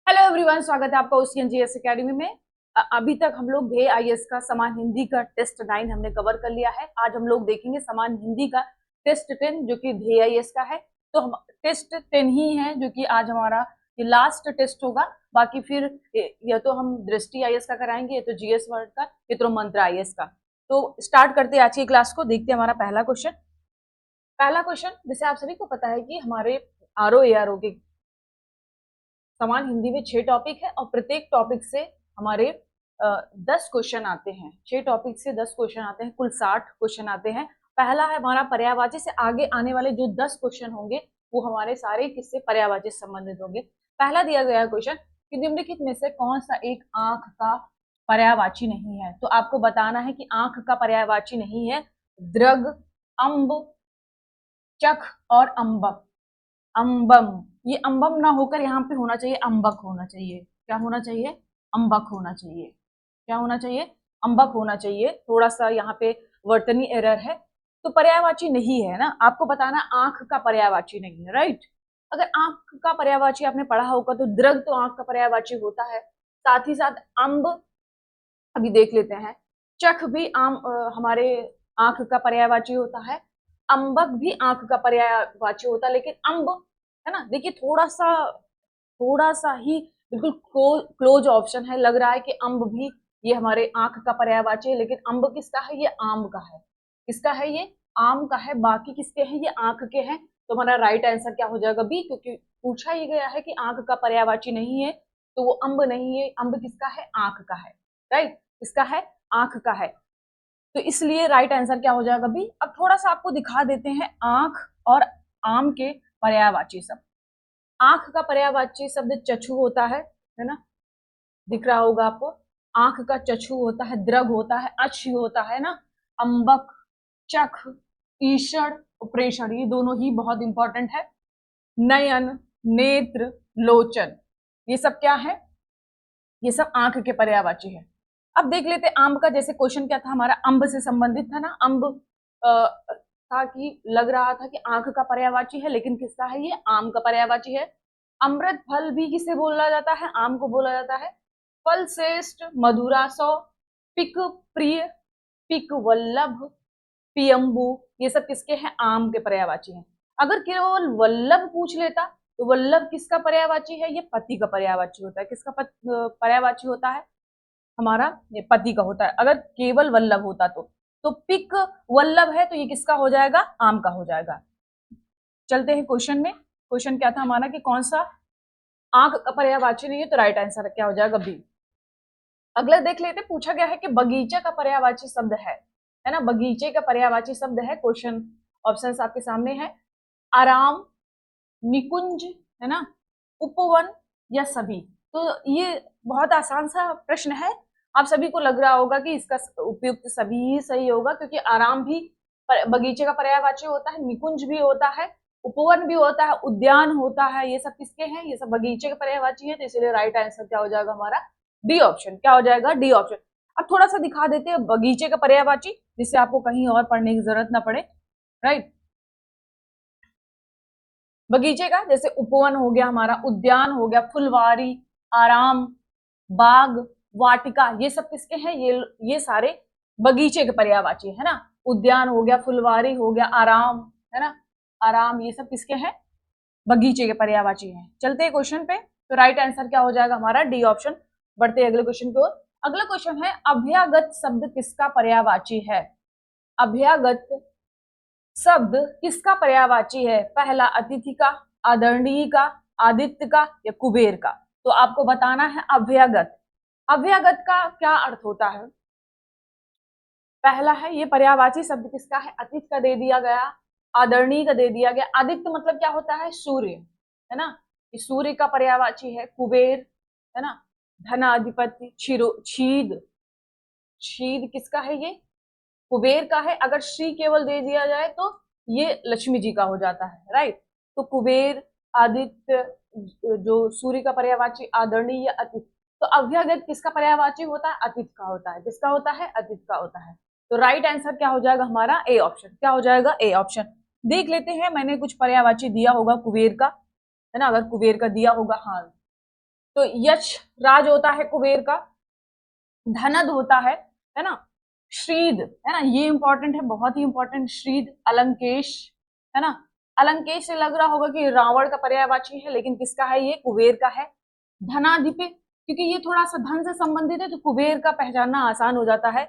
Hello everyone, स्वागत है आपका ओसीएन जीएस एकेडमी में। अभी तक हम लोग ध्येय आईएएस का समान हिंदी का टेस्ट 9 हमने कवर कर लिया है। आज हम लोग देखेंगे समान हिंदी का टेस्ट 10 जो कि ध्येय आईएएस का है। तो हम टेस्ट 10 ही है जो कि आज हमारा ये लास्ट टेस्ट होगा। बाकी फिर या तो हम दृष्टि आईएएस का कराएंगे, या तो जीएस वर्ड का, या तो मंत्र आईएएस का। तो स्टार्ट करते हैं आज की क्लास को। देखते हैं हमारा पहला क्वेश्चन। जैसे आप सभी को पता है कि हमारे आरओ एआरओ के समान हिंदी में 6 टॉपिक है और प्रत्येक टॉपिक से हमारे 10 क्वेश्चन आते हैं। 6 टॉपिक से 10 क्वेश्चन आते हैं, कुल 60 क्वेश्चन आते हैं। पहला है हमारा पर्यायवाची से आगे आने वाले जो 10 क्वेश्चन होंगे वो हमारे सारे किससे पर्यायवाची से संबंधित होंगे। पहला दिया गया क्वेश्चन कि निम्नलिखित में से कौन सा एक आंख का पर्यायवाची नहीं है। तो आपको बताना है कि आंख का पर्यायवाची नहीं है दृग, अम्ब, चख और अम्बक। अम्बम, ये अम्बम ना होकर यहाँ पे होना चाहिए अम्बक होना चाहिए। क्या होना चाहिए? अम्बक होना चाहिए। क्या होना चाहिए? अम्बक होना चाहिए। थोड़ा सा यहाँ पे वर्तनी एरर है। तो पर्यायवाची नहीं है ना, आपको बताना आंख का पर्यायवाची नहीं है, राइट। अगर आंख का पर्यायवाची आपने पढ़ा होगा तो दृग तो आंख का पर्यायवाची होता है, साथ ही साथ अम्ब अभी देख लेते हैं, चख भी हमारे आंख का पर्यायवाची होता है, अम्बक भी आंख का पर्यायवाची होता है। लेकिन अम्ब है ना, देखिए थोड़ा सा ही बिल्कुल क्लोज ऑप्शन है, लग रहा है कि अम्ब भी ये हमारे आंख का पर्यायवाची है। लेकिन अम्ब किसका है? ये आम का है। किसका है? ये आम का है। बाकी किसके हैं? ये आंख के हैं। तो हमारा राइट आंसर क्या हो जाएगा? बी, क्योंकि पूछा ही गया है कि आंख का पर्यायवाची नहीं है तो वो अम्ब नहीं है। अम्ब किसका है? आंख का है, राइट। किसका है? आंख का है। तो इसलिए राइट आंसर क्या हो जाएगा? बी। अब थोड़ा सा आपको दिखा देते हैं आंख और आम के पर्यायवाची शब्द। आंख का पर्यायवाची शब्द चक्षु होता है ना, दिख रहा होगा आपको। आंख का चक्षु होता है, दृग होता है, अक्ष होता है ना, अम्बक, चख, ईषण, प्रेषण, ये दोनों ही बहुत इंपॉर्टेंट है। नयन, नेत्र, लोचन, ये सब क्या है? ये सब आंख के पर्यायवाची है। अब देख लेते आम का। जैसे क्वेश्चन क्या था हमारा? अम्ब से संबंधित था ना। अम्ब था कि लग रहा था कि आंख का पर्यायवाची है, लेकिन किसका है? ये आम का पर्यायवाची है। अमृत फल भी किसे बोला जाता है? आम को बोला जाता है। फल श्रेष्ठ, मधुरासौ, पिक प्रिय, पिक वल्लभ, पियम्बु, ये सब किसके हैं? आम के पर्यायवाची हैं। अगर केवल वल्लभ पूछ लेता तो वल्लभ किसका पर्यायवाची है? ये पति का पर्यायवाची होता है। किसका पर्यायवाची होता है? हमारा ये पति का होता है, अगर केवल वल्लभ होता तो पिक वल्लभ है तो ये किसका हो जाएगा? आम का हो जाएगा। चलते हैं क्वेश्चन में। क्वेश्चन क्या था हमारा कि कौन सा आंख का पर्यायवाची नहीं है, तो राइट आंसर क्या हो जाएगा? बी। अगला देख लेते, पूछा गया है कि बगीचे का पर्यायवाची शब्द है ना, बगीचे का पर्यायवाची शब्द है। क्वेश्चन ऑप्शंस आपके सामने है। आराम, निकुंज, है ना, उपवन या सभी। तो ये बहुत आसान सा प्रश्न है। आप सभी को लग रहा होगा कि इसका उपयुक्त सभी ही सही होगा, क्योंकि आराम भी बगीचे का पर्यायवाची होता है, निकुंज भी होता है, उपवन भी होता है, उद्यान होता है। ये सब किसके हैं? ये सब बगीचे के पर्यायवाची है। तो इसलिए राइट आंसर क्या हो जाएगा हमारा? D option. क्या हो जाएगा? D option. अब थोड़ा सा दिखा देते हैं बगीचे का पर्यायवाची, जिससे आपको कहीं और पढ़ने की जरूरत ना पड़े, राइट। बगीचे का जैसे उपवन हो गया हमारा, उद्यान हो गया, फुलवारी, आराम, बाग, वाटिका, ये सब किसके हैं? ये सारे बगीचे के पर्यायवाची है ना। उद्यान हो गया, फुलवारी हो गया, आराम, है ना, आराम, ये सब किसके हैं? बगीचे के पर्यायवाची हैं। चलते हैं क्वेश्चन पे। तो राइट आंसर क्या हो जाएगा हमारा? D option. बढ़ते हैं अगले क्वेश्चन की ओर। अगला क्वेश्चन है अभ्यागत शब्द किसका पर्यायवाची है? अभ्यागत शब्द किसका पर्यायवाची है? पहला अतिथि का, आदरणीय का, आदित्य का या कुबेर का। तो आपको बताना है अभ्यागत। अभ्यागत का क्या अर्थ होता है? पहला है ये पर्यायवाची शब्द किसका है? अतिथि का दे दिया गया, आदरणीय का दे दिया गया। आदित्य मतलब क्या होता है? सूर्य, है ना, ये सूर्य का पर्यायवाची है। कुबेर, है ना, धनाधिपति, छीद, छीद किसका है? ये कुबेर का है। अगर श्री केवल दे दिया जाए तो ये लक्ष्मी जी का हो जाता है, राइट। तो कुबेर, आदित्य, जो सूर्य का पर्यायवाची, आदरणीय या अतिथि। तो अभ्यागत किसका पर्यायवाची होता है? अतिथि का होता है। किसका होता है? अतिथि का होता है। तो राइट आंसर क्या हो जाएगा हमारा? A option. क्या हो जाएगा? A option. देख लेते हैं, मैंने कुछ पर्यायवाची दिया होगा कुबेर का, है ना, अगर कुबेर का दिया होगा, हाँ, तो यश राज होता है कुबेर का, धनद होता है ना, श्रीद है ना, ये इंपॉर्टेंट है, बहुत ही इंपॉर्टेंट, श्रीद, अलंकेश है ना, अलंकेश से लग रहा होगा कि रावण का पर्यायवाची है, लेकिन किसका है ये, कुबेर का है। धनाधिप, क्योंकि ये थोड़ा सा धन से संबंधित है तो कुबेर का पहचानना आसान हो जाता है।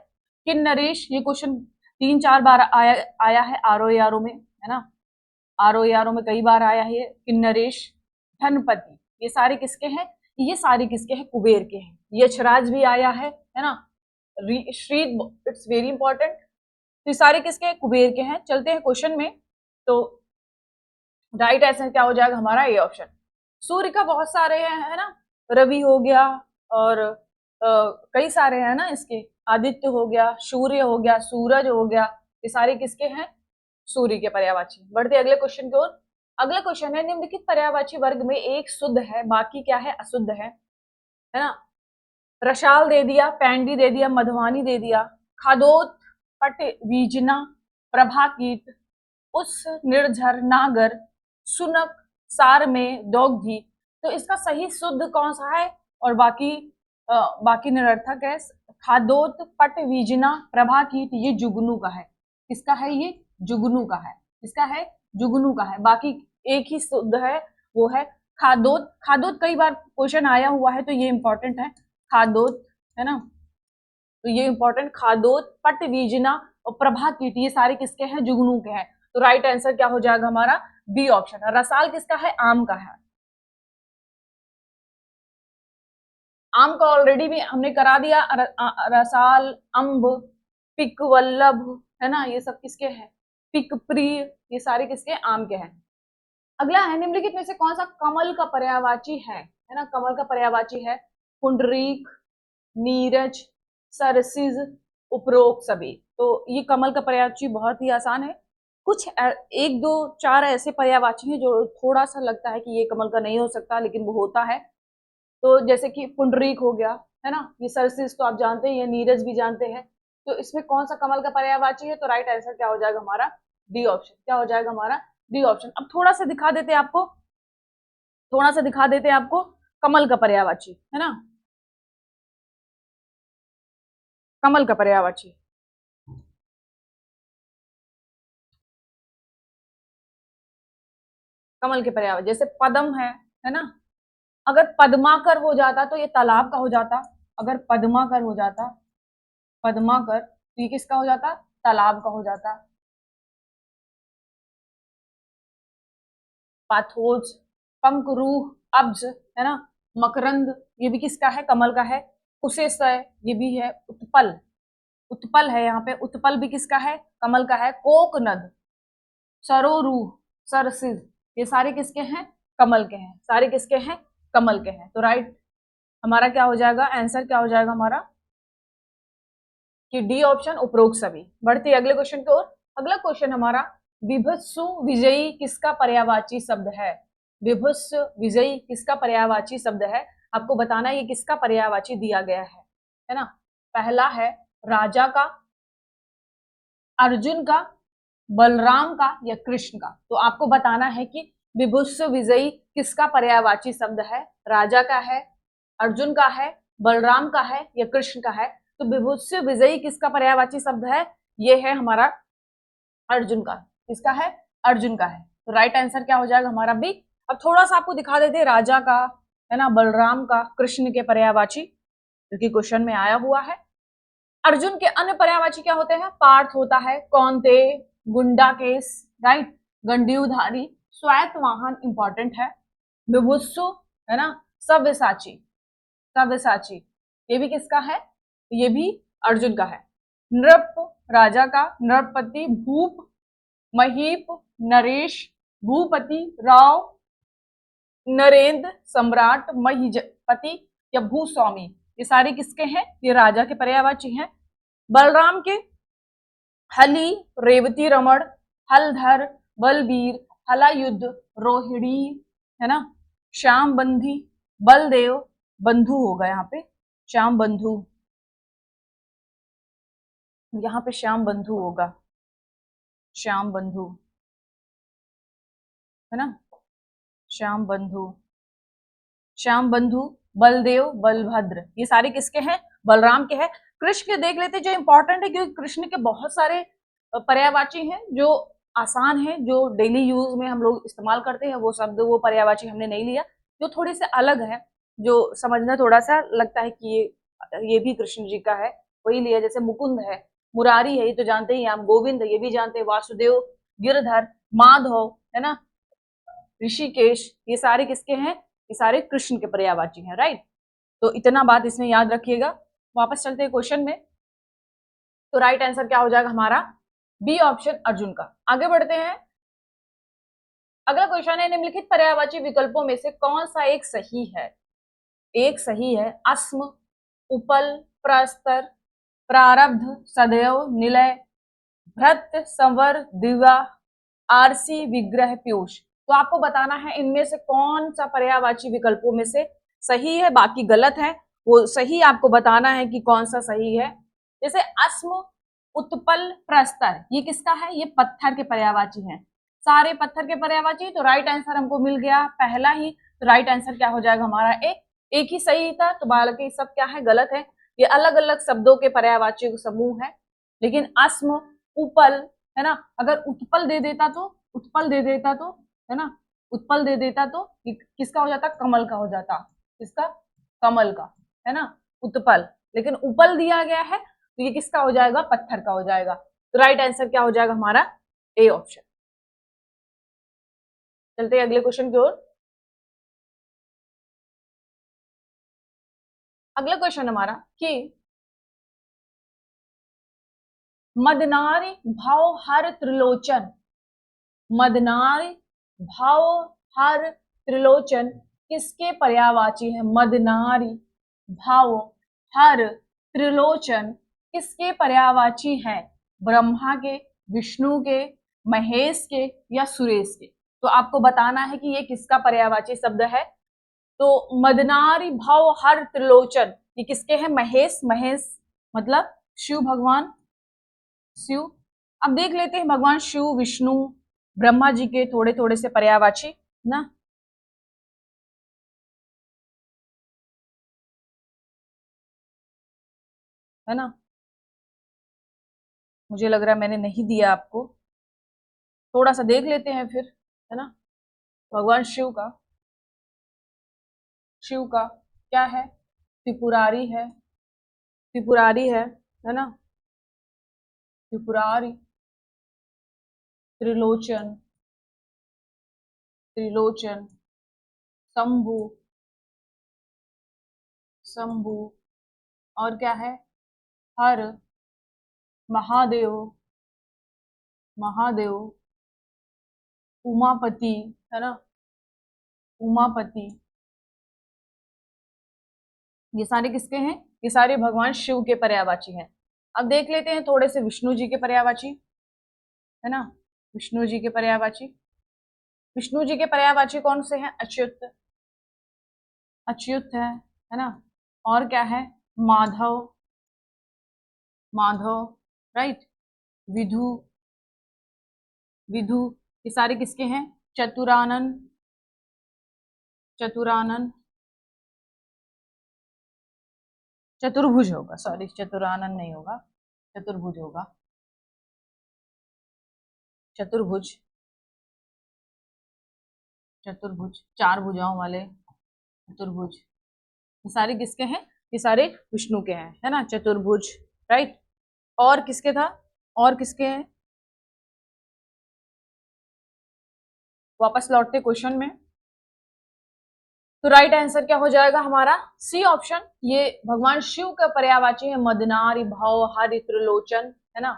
किन्नरेश, ये क्वेश्चन 3-4 बार आया है आरो यारो में, है ना, आरो यारो में कई बार आया है किन्नरेश। धनपति, ये सारे किसके हैं, ये सारे किसके हैं, कुबेर के हैं। यशराज भी आया है ना, श्री, इट्स वेरी इंपॉर्टेंट। तो ये सारे किसके हैं, कुबेर के हैं। चलते हैं क्वेश्चन में, तो राइट आंसर क्या हो जाएगा हमारा, ये ऑप्शन। सूर्य का बहुत सारे हैं, है ना, रवि हो गया और कई सारे हैं ना इसके, आदित्य हो गया, सूर्य हो गया, सूरज हो गया, ये सारे किसके हैं, सूर्य के पर्यायवाची। बढ़ते अगले क्वेश्चन की ओर। अगला क्वेश्चन है, निम्नलिखित पर्यायवाची वर्ग में एक शुद्ध है, बाकी क्या है, अशुद्ध है ना। रसाल दे दिया, पैंडी दे दिया, मधुवानी दे दिया, खादोत, पट, वीजना, प्रभाकीट, उस, निर्झर, नागर, सुनक, सार में, दोग्धी। तो इसका सही शुद्ध कौन सा है और बाकी निरर्थक है। खादोत, पट, वीजना, प्रभाकीट, ये जुगनू का है। किसका है ये, जुगनू का है। इसका है जुगनू का है, बाकी एक ही शुद्ध है, वो है खादोत। खादोत कई बार क्वेश्चन आया हुआ है तो ये इंपॉर्टेंट है, खादोत है ना, तो ये इंपॉर्टेंट, खादोत, पट, वीजना और प्रभाकीट, ये सारे किसके हैं, जुगनू के हैं। तो राइट आंसर क्या हो जाएगा हमारा, बी ऑप्शन। रसाल किसका है, आम का है। आम का ऑलरेडी भी हमने करा दिया, रसाल, अम्ब, पिक वल्लभ, है ना, ये सब किसके हैं, पिक प्रिय, ये सारे किसके, आम के हैं। अगला है, निम्नलिखित में से कौन सा कमल का पर्यायवाची है ना, कमल का पर्यायवाची है, पुंडरीक, नीरज, सरसिज, उपरोक्त सभी। तो ये कमल का पर्यायवाची बहुत ही आसान है। कुछ 1-2-4 ऐसे पर्यायवाची हैं जो थोड़ा सा लगता है कि ये कमल का नहीं हो सकता, लेकिन वो होता है। तो जैसे कि पुंडरीक हो गया, है ना, ये सरसिज तो आप जानते हैं, ये नीरज भी जानते हैं। तो इसमें कौन सा कमल का पर्यायवाची है, तो राइट आंसर क्या हो जाएगा हमारा, डी ऑप्शन। क्या हो जाएगा हमारा, डी ऑप्शन। अब थोड़ा सा दिखा देते हैं आपको, थोड़ा सा दिखा देते हैं आपको कमल का पर्यायवाची, है ना, कमल का पर्यायवाची। कमल के पर्यायवाची जैसे पदम है ना, अगर पद्माकर हो जाता तो ये तालाब का हो जाता, अगर पद्माकर हो जाता, पद्माकर, तो ये किसका हो जाता, तालाब का हो जाता। पाथोज, पंकरूह, अब्ज, है ना, मकरंद, ये भी किसका है, कमल का है। कुशेशय, ये भी है। उत्पल, उत्पल है यहाँ पे, उत्पल भी किसका है, कमल का है। कोकनद, सरोरूह, सरसिज, ये सारे किसके हैं, कमल के हैं, सारे किसके हैं, कमल के हैं। तो राइट हमारा क्या हो जाएगा, आंसर क्या हो जाएगा हमारा, कि डी ऑप्शन, उपरोक्त सभी। बढ़ती अगले क्वेश्चन की ओर। अगला क्वेश्चन हमारा, विभत्सु विजयी किसका पर्यायवाची शब्द है। विभत्सु विजयी किसका पर्यायवाची शब्द है, आपको बताना है ये किसका पर्यायवाची दिया गया है ना। पहला है राजा का, अर्जुन का, बलराम का या कृष्ण का। तो आपको बताना है कि विभुत्सु विजयी किसका पर्यायवाची शब्द है, राजा का है, अर्जुन का है, बलराम का है या कृष्ण का है। तो विभुत्सु विजयी किसका पर्यायवाची शब्द है, ये है हमारा अर्जुन का। किसका है, अर्जुन का है। तो राइट आंसर क्या हो जाएगा हमारा बी। अब थोड़ा सा आपको दिखा देते हैं राजा का, है ना, बलराम का, कृष्ण के पर्यायवाची, जो कि क्वेश्चन में आया हुआ है। अर्जुन के अन्य पर्यायवाची क्या होते हैं, पार्थ होता है, कौनते, गुंडाकेश, राइट, गंडीवधारी, स्वायत्तवाहन इंपॉर्टेंट है, विभुत्सु, है ना, सव्यसाची, सव्यसाची, ये भी किसका है, ये भी अर्जुन का है। नृप, राजा का, नृपति, भूप, महीप, नरेश, भूपति, राव, नरेंद्र, सम्राट, महिपति या भूस्वामी, ये सारे किसके हैं, ये राजा के पर्यायवाची हैं। बलराम के हली, रेवती रमण, हलधर, बलबीर, हलायुद्ध, रोहिणी, है ना, श्याम बंधी, बलदेव, बंधु होगा यहाँ पे, श्याम बंधु, यहाँ पे श्याम बंधु होगा, श्याम बंधु, है ना, श्याम बंधु, श्याम बंधु, बलदेव, बलभद्र, ये सारे किसके हैं? बलराम के हैं। कृष्ण के देख लेते जो इंपॉर्टेंट है, क्योंकि कृष्ण के बहुत सारे पर्यायवाची हैं जो आसान है, जो डेली यूज में हम लोग इस्तेमाल करते हैं, वो शब्द वो पर्यायवाची हमने नहीं लिया। जो थोड़ी से अलग है, जो समझना थोड़ा सा लगता है कि ये भी कृष्ण जी का है, वही लिया। जैसे मुकुंद है, मुरारी है, ये तो जानते ही आप, गोविंद ये भी जानते हैं, वासुदेव, गिरधर, माधव, है ना, ऋषिकेश, ये सारे किसके हैं? ये सारे कृष्ण के पर्यायवाची हैं, राइट। तो इतना बात इसमें याद रखिएगा। वापस चलते हैं क्वेश्चन में। तो राइट आंसर क्या हो जाएगा हमारा? बी ऑप्शन, अर्जुन का। आगे बढ़ते हैं। अगला क्वेश्चन है, निम्नलिखित पर्यायवाची विकल्पों में से कौन सा एक सही है? एक सही है अस्म, उपल, प्रस्तर, प्रारब्ध, सदैव, निलय, भृत, संवर, दिवा, आरसी, विग्रह, पीयूष। तो आपको बताना है इनमें से कौन सा पर्यायवाची विकल्पों में से सही है, बाकी गलत है। वो सही आपको बताना है कि कौन सा सही है। जैसे अस्म, उत्पल, प्रस्तर, ये किसका है? ये पत्थर के पर्यायवाची हैं, सारे पत्थर के पर्यायवाची। तो राइट आंसर हमको मिल गया पहला ही। तो राइट आंसर क्या हो जाएगा हमारा? एक ही सही था, तो बाकी सब क्या है? गलत है। ये अलग अलग शब्दों के पर्यायवाची समूह है। लेकिन अस्म, उपल, है ना, अगर उत्पल दे देता तो, उत्पल दे देता तो, है ना, उत्पल दे देता तो किसका हो जाता? कमल का हो जाता। किसका? कमल का, है ना, उत्पल। लेकिन उपल दिया गया है, तो ये किसका हो जाएगा? पत्थर का हो जाएगा। तो राइट आंसर क्या हो जाएगा हमारा? A option. चलते हैं अगले क्वेश्चन की ओर। अगला क्वेश्चन हमारा कि मदनारी भाव हर त्रिलोचन, मदनारी भाव हर त्रिलोचन किसके पर्यायवाची है? मदनारी भाव हर त्रिलोचन किसके पर्यायवाची है? ब्रह्मा के, विष्णु के, महेश के या सुरेश के? तो आपको बताना है कि ये किसका पर्यायवाची शब्द है। तो मदनारी भाव हर त्रिलोचन, ये किसके हैं? महेश, महेश मतलब शिव भगवान, शिव। अब देख लेते हैं भगवान शिव, विष्णु, ब्रह्मा जी के थोड़े थोड़े से पर्यायवाची ना। है ना, मुझे लग रहा है मैंने नहीं दिया आपको, थोड़ा सा देख लेते हैं फिर, है ना। भगवान शिव का, शिव का क्या है? त्रिपुरारी है, त्रिपुरारी है ना, त्रिपुरारी, त्रिलोचन, त्रिलोचन, शंभु, शंभु, और क्या है? हर, महादेव, महादेव, उमापति, है ना, उमापति, ये सारे किसके हैं? ये सारे भगवान शिव के पर्यायवाची हैं। अब देख लेते हैं थोड़े से विष्णु जी के पर्यायवाची, है ना, विष्णु जी के पर्यायवाची। विष्णु जी के पर्यायवाची कौन से हैं? अच्युत, अच्युत है ना, और क्या है? माधव, माधव, राइट, विधु, विधु, ये सारे किसके हैं? चतुरानन, चतुरानन, चतुर्भुज होगा, सॉरी चतुरानन नहीं होगा, चतुर्भुज होगा, चतुर्भुज, चतुर्भुज, चार भुजाओं वाले चतुर्भुज। ये सारे किसके हैं? ये सारे विष्णु के हैं, है ना, चतुर्भुज, राइट। और किसके था? और किसके हैं? वापस लौटते क्वेश्चन में। तो राइट आंसर क्या हो जाएगा हमारा? C option. ये भगवान शिव का पर्यायवाची है मदनारी भाव हरि त्रिलोचन, है ना।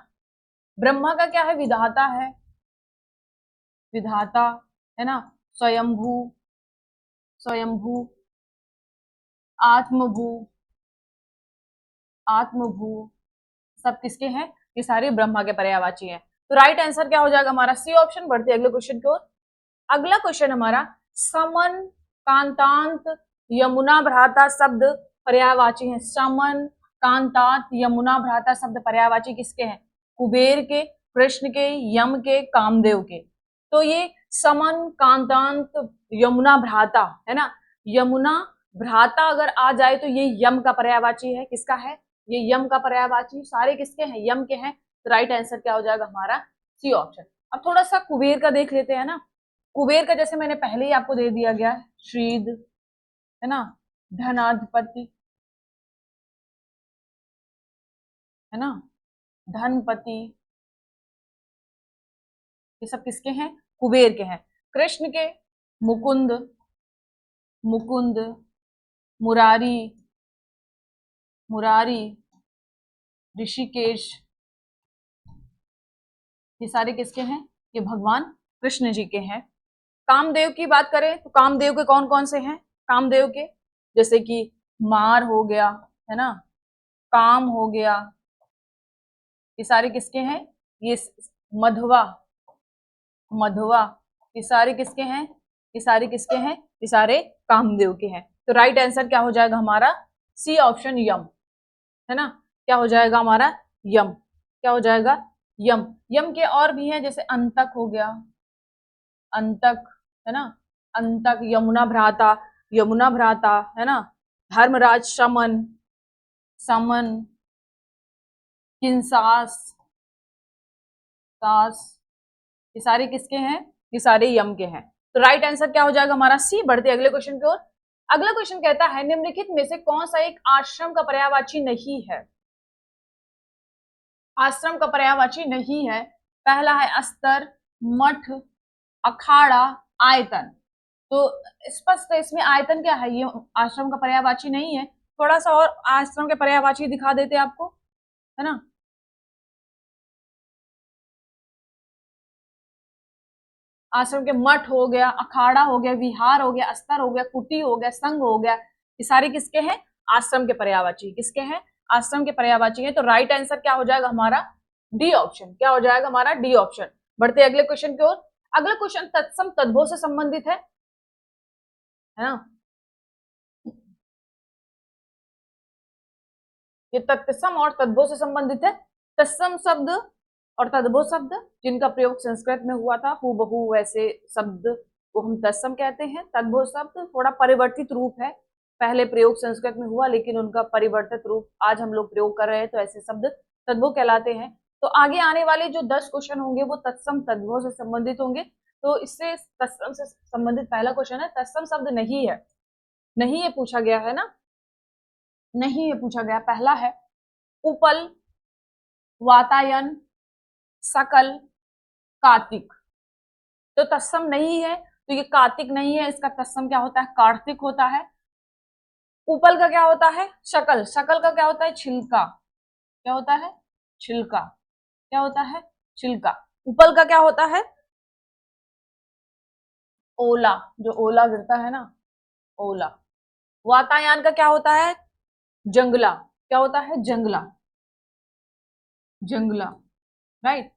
ब्रह्मा का क्या है? विधाता है, विधाता, है ना, स्वयंभू, स्वयंभू, आत्मभू, आत्मभू, सब किसके हैं? ये सारे ब्रह्मा के पर्यायवाची हैं। तो राइट आंसर क्या हो जाएगा हमारा? C option. बढ़ते अगले क्वेश्चन की ओर। अगला क्वेश्चन हमारा, समन, कांतांत, यमुना भ्राता शब्द पर्यायवाची हैं। समन, कांतांत, यमुना भ्राता शब्द पर्यायवाची किसके हैं? कुबेर के, कृष्ण के, यम के, कामदेव के। तो ये समन, कांतांत, यमुना भ्राता, है ना, यमुना भ्राता अगर आ जाए तो ये यम का पर्यायवाची है। किसका है? ये यम का पर्यायवाची। सारे किसके हैं? यम के हैं। तो राइट आंसर क्या हो जाएगा हमारा? C option. अब थोड़ा सा कुबेर का देख लेते हैं ना। कुबेर का जैसे मैंने पहले ही आपको दे दिया गया है, श्रीद, है ना, धनाधिपति, है ना, धनपति, ये सब किसके हैं? कुबेर के हैं। कृष्ण के मुकुंद, मुकुंद, मुरारी, मुरारी, ऋषिकेश, ये सारे किसके हैं? ये भगवान कृष्ण जी के हैं। कामदेव की बात करें तो कामदेव के कौन कौन से हैं? कामदेव के जैसे कि मार हो गया, है ना, काम हो गया, ये सारे किसके हैं? ये मधवा, मधवा, ये सारे किसके हैं? ये सारे किसके हैं? ये सारे कामदेव के हैं। तो राइट आंसर क्या हो जाएगा हमारा? सी ऑप्शन, यम, है ना। क्या हो जाएगा हमारा? यम। क्या हो जाएगा? यम। यम के और भी हैं, जैसे अंतक हो गया, अंतक, है ना, अंतक, यमुना भ्राता, यमुना भ्राता, है ना, धर्मराज शमन, समन, किंसास, सास, ये सारे किसके हैं? ये सारे यम के हैं। तो राइट आंसर क्या हो जाएगा हमारा? सी। बढ़ते अगले क्वेश्चन की ओर। अगला क्वेश्चन कहता है निम्नलिखित में से कौन सा एक आश्रम का पर्यायवाची नहीं है? आश्रम का पर्यायवाची नहीं है। पहला है अस्तर, मठ, अखाड़ा, आयतन। तो स्पष्ट है इसमें आयतन क्या है? ये आश्रम का पर्यायवाची नहीं है। थोड़ा सा और आश्रम के पर्यायवाची दिखा देते आपको, है ना। आश्रम के मठ हो गया, अखाड़ा हो गया, विहार हो गया, अस्तर हो गया, कुटी हो गया, संघ हो गया, ये सारे किसके हैं? आश्रम के पर्यायवाची। किसके हैं? आश्रम के पर्यायवाची है। तो राइट आंसर क्या हो जाएगा हमारा? D option. क्या हो जाएगा हमारा? D option. बढ़ते अगले क्वेश्चन की ओर। अगला क्वेश्चन तत्सम तद्भव से संबंधित है ना। ये तत्सम और तद्भव से संबंधित है। तत्सम शब्द और तद्भव शब्द जिनका प्रयोग संस्कृत में हुआ था हूबहू वैसे शब्द को हम तत्सम कहते हैं। तद्भव शब्द थोड़ा परिवर्तित रूप है, पहले प्रयोग संस्कृत में हुआ लेकिन उनका परिवर्तित रूप आज हम लोग प्रयोग कर रहे हैं, तो ऐसे शब्द तद्भव कहलाते हैं। तो आगे आने वाले जो 10 क्वेश्चन होंगे वो तत्सम तद्भव से संबंधित होंगे। तो इससे तत्सम से संबंधित पहला क्वेश्चन है, तत्सम शब्द नहीं है, नहीं ये पूछा गया है ना, नहीं ये पूछा गया। पहला है उपल, वातायन, सकल, कार्तिक। तो तत्सम नहीं है, तो ये कार्तिक नहीं है, इसका तत्सम क्या होता है? कार्तिक होता है। उपल का क्या होता है? शकल। शकल का क्या होता है? छिलका। क्या होता है? छिलका। क्या होता है? छिलका। उपल का क्या होता है? ओला, जो ओला गिरता है ना, ओला। वातायन का क्या होता है? जंगला। क्या होता है? जंगला, जंगला। राइट।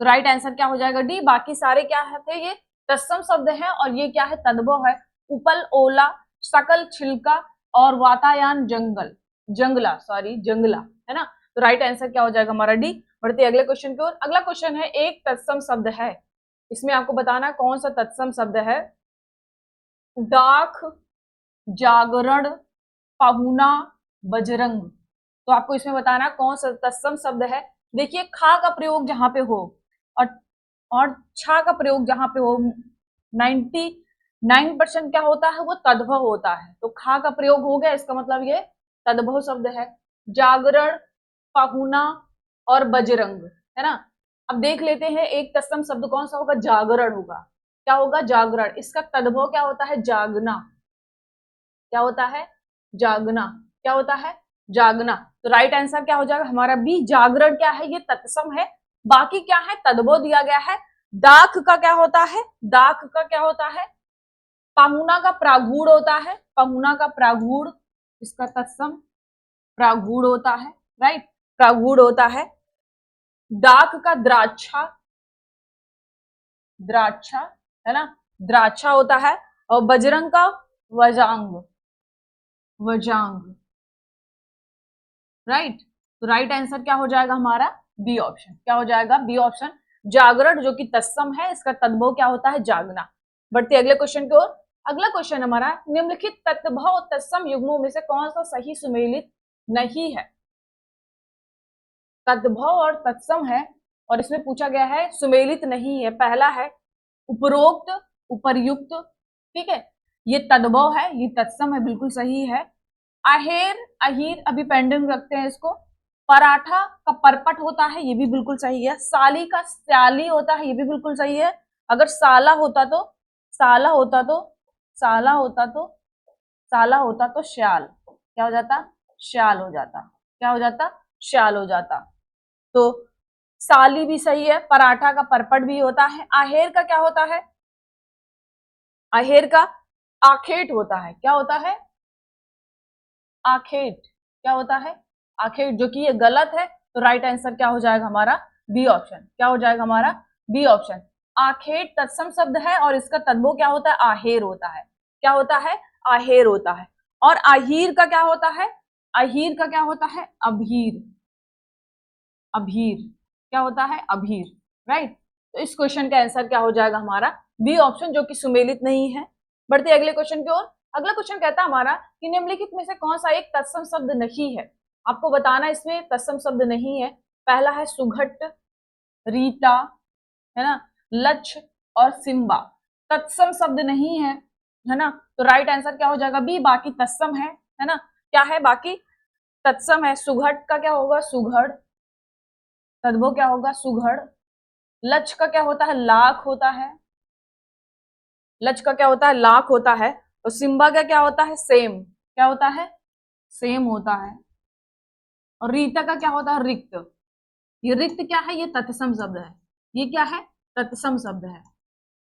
तो राइट आंसर क्या हो जाएगा? डी। बाकी सारे क्या है? ये तत्सम शब्द हैं और ये क्या है? तद्भव है। उपल, ओला, सकल, छिलका और वातायन जंगल, जंगला, सॉरी जंगला, है ना। तो राइट आंसर क्या हो जाएगा हमारा? डी। बढ़ते अगले क्वेश्चन की ओर। अगला क्वेश्चन है एक तत्सम शब्द है, इसमें आपको बताना है कौन सा तत्सम शब्द है। डाक, जागरण, पहुना, बजरंग। तो आपको इसमें बताना कौन सा तत्सम शब्द है। देखिए खा का प्रयोग जहां पे हो और छा का प्रयोग जहां पे हो 99% क्या होता है? वो तद्भव होता है। तो खा का प्रयोग हो गया, इसका मतलब ये तद्भव शब्द है। जागरण, पहुना और बजरंग, है ना। अब देख लेते हैं एक तत्सम शब्द कौन सा होगा? जागरण होगा। क्या होगा? जागरण। इसका तद्भव क्या होता है? जागना। क्या होता है? जागना। क्या होता है? जागना। तो राइट आंसर क्या हो जाएगा हमारा? बी। जागरण क्या है? ये तत्सम है। बाकी क्या है? तद्भव दिया गया है। दाख का क्या होता है? दाख का क्या होता है? पहुना का प्रागूढ़ होता है। पहुना का प्रागूढ़, इसका तत्सम प्रागूढ़ होता है। राइट, प्रागूढ़ होता है। दाख का द्राक्षा, द्राक्षा, है ना, द्राक्षा होता है। और बजरंग का वजांग, वजांग। राइट। तो राइट आंसर क्या हो जाएगा हमारा? B option. क्या हो जाएगा? B option. जागरण जो कि तत्सम है, इसका तद्भव क्या होता है? जागना। बढ़ते अगले क्वेश्चन की ओर। अगला क्वेश्चन हमारा, निम्नलिखित तत्भव तत्सम युग्मों में से कौन सा सही सुमेलित नहीं है? तद्भव और तत्सम है और इसमें पूछा गया है सुमेलित नहीं है। पहला है उपरोक्त, उपर्युक्त, ठीक है, ये तद्भव है, ये तत्सम है, बिल्कुल सही है। आहेर, अहीर अभी पेंडिंग रखते हैं इसको। पराठा का परपट होता है, ये भी बिल्कुल सही है। साली का स्याली होता है, ये भी बिल्कुल सही है। अगर साला होता तो साला होता तो साला होता तो साला होता तो श्याल, क्या हो जाता? श्याल हो जाता। क्या हो जाता? श्याल हो जाता। तो साली भी सही है। पराठा का परपट भी होता है। आहेर का क्या होता है? आहेर का आखेट होता है। क्या होता है? आखेट। क्या होता है? आखेट, जो कि ये गलत है। तो राइट आंसर क्या हो जाएगा हमारा? B option. क्या हो जाएगा हमारा? B option. आखेट तत्सम शब्द है और इसका तद्भव क्या होता है? आहेर होता है। क्या होता है? आहेर होता है। और अहीर का क्या होता है? अहीर का क्या होता है? अभीर। अभीर क्या होता है? अभीर, राइट। तो इस क्वेश्चन का आंसर क्या हो जाएगा हमारा? बी ऑप्शन, जो कि सुमेलित नहीं है। बढ़ते अगले क्वेश्चन की ओर। अगला क्वेश्चन कहता है हमारा कि निम्नलिखित में से कौन सा एक तत्सम शब्द नहीं है? आपको बताना इसमें तत्सम शब्द नहीं है। पहला है सुघट, रीता, है ना, लक्ष्य और सिम्बा। तत्सम शब्द नहीं है ना। तो राइट आंसर क्या हो जाएगा? बी। बाकी तत्सम है ना। क्या है? बाकी तत्सम है। सुघट का क्या होगा? सुघड़। तद्भव क्या होगा? सुघड़। लक्ष्य का क्या होता है? लाख होता है। लक्ष्य का क्या होता है? लाख होता है। और सिम्बा का क्या होता है? सेम। क्या होता है? सेम होता है। और रीता का क्या होता है? रिक्त। ये रिक्त क्या है? ये तत्सम शब्द है। ये क्या है? तत्सम शब्द है।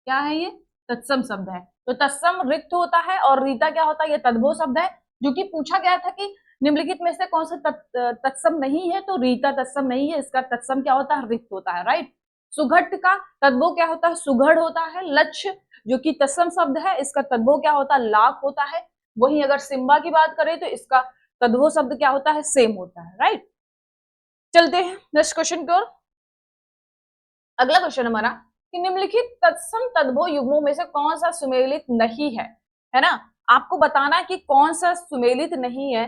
क्या है ये? तत्सम शब्द है। तो तत्सम रिक्त होता है और रीता क्या होता है? ये तद्भव शब्द है। जो कि पूछा गया था कि निम्नलिखित में से कौन सा तत्सम नहीं है, तो रीता तत्सम नहीं है। इसका तत्सम क्या होता है? रिक्त होता है, राइट। सुघट का तद्भव क्या होता है? सुघड़ होता है। लक्ष्य जो कि तत्सम शब्द है, इसका तद्भव क्या होता है? लाख होता है। वहीं अगर सिम्बा की बात करें तो इसका तद्भव शब्द क्या होता है? सेम होता है, राइट। चलते हैं नेक्स्ट क्वेश्चन की ओर। अगला क्वेश्चन हमारा कि निम्नलिखित तत्सम तद्भव युग्मों में से कौन सा सुमेलित नहीं है ना। आपको बताना कि कौन सा सुमेलित नहीं है।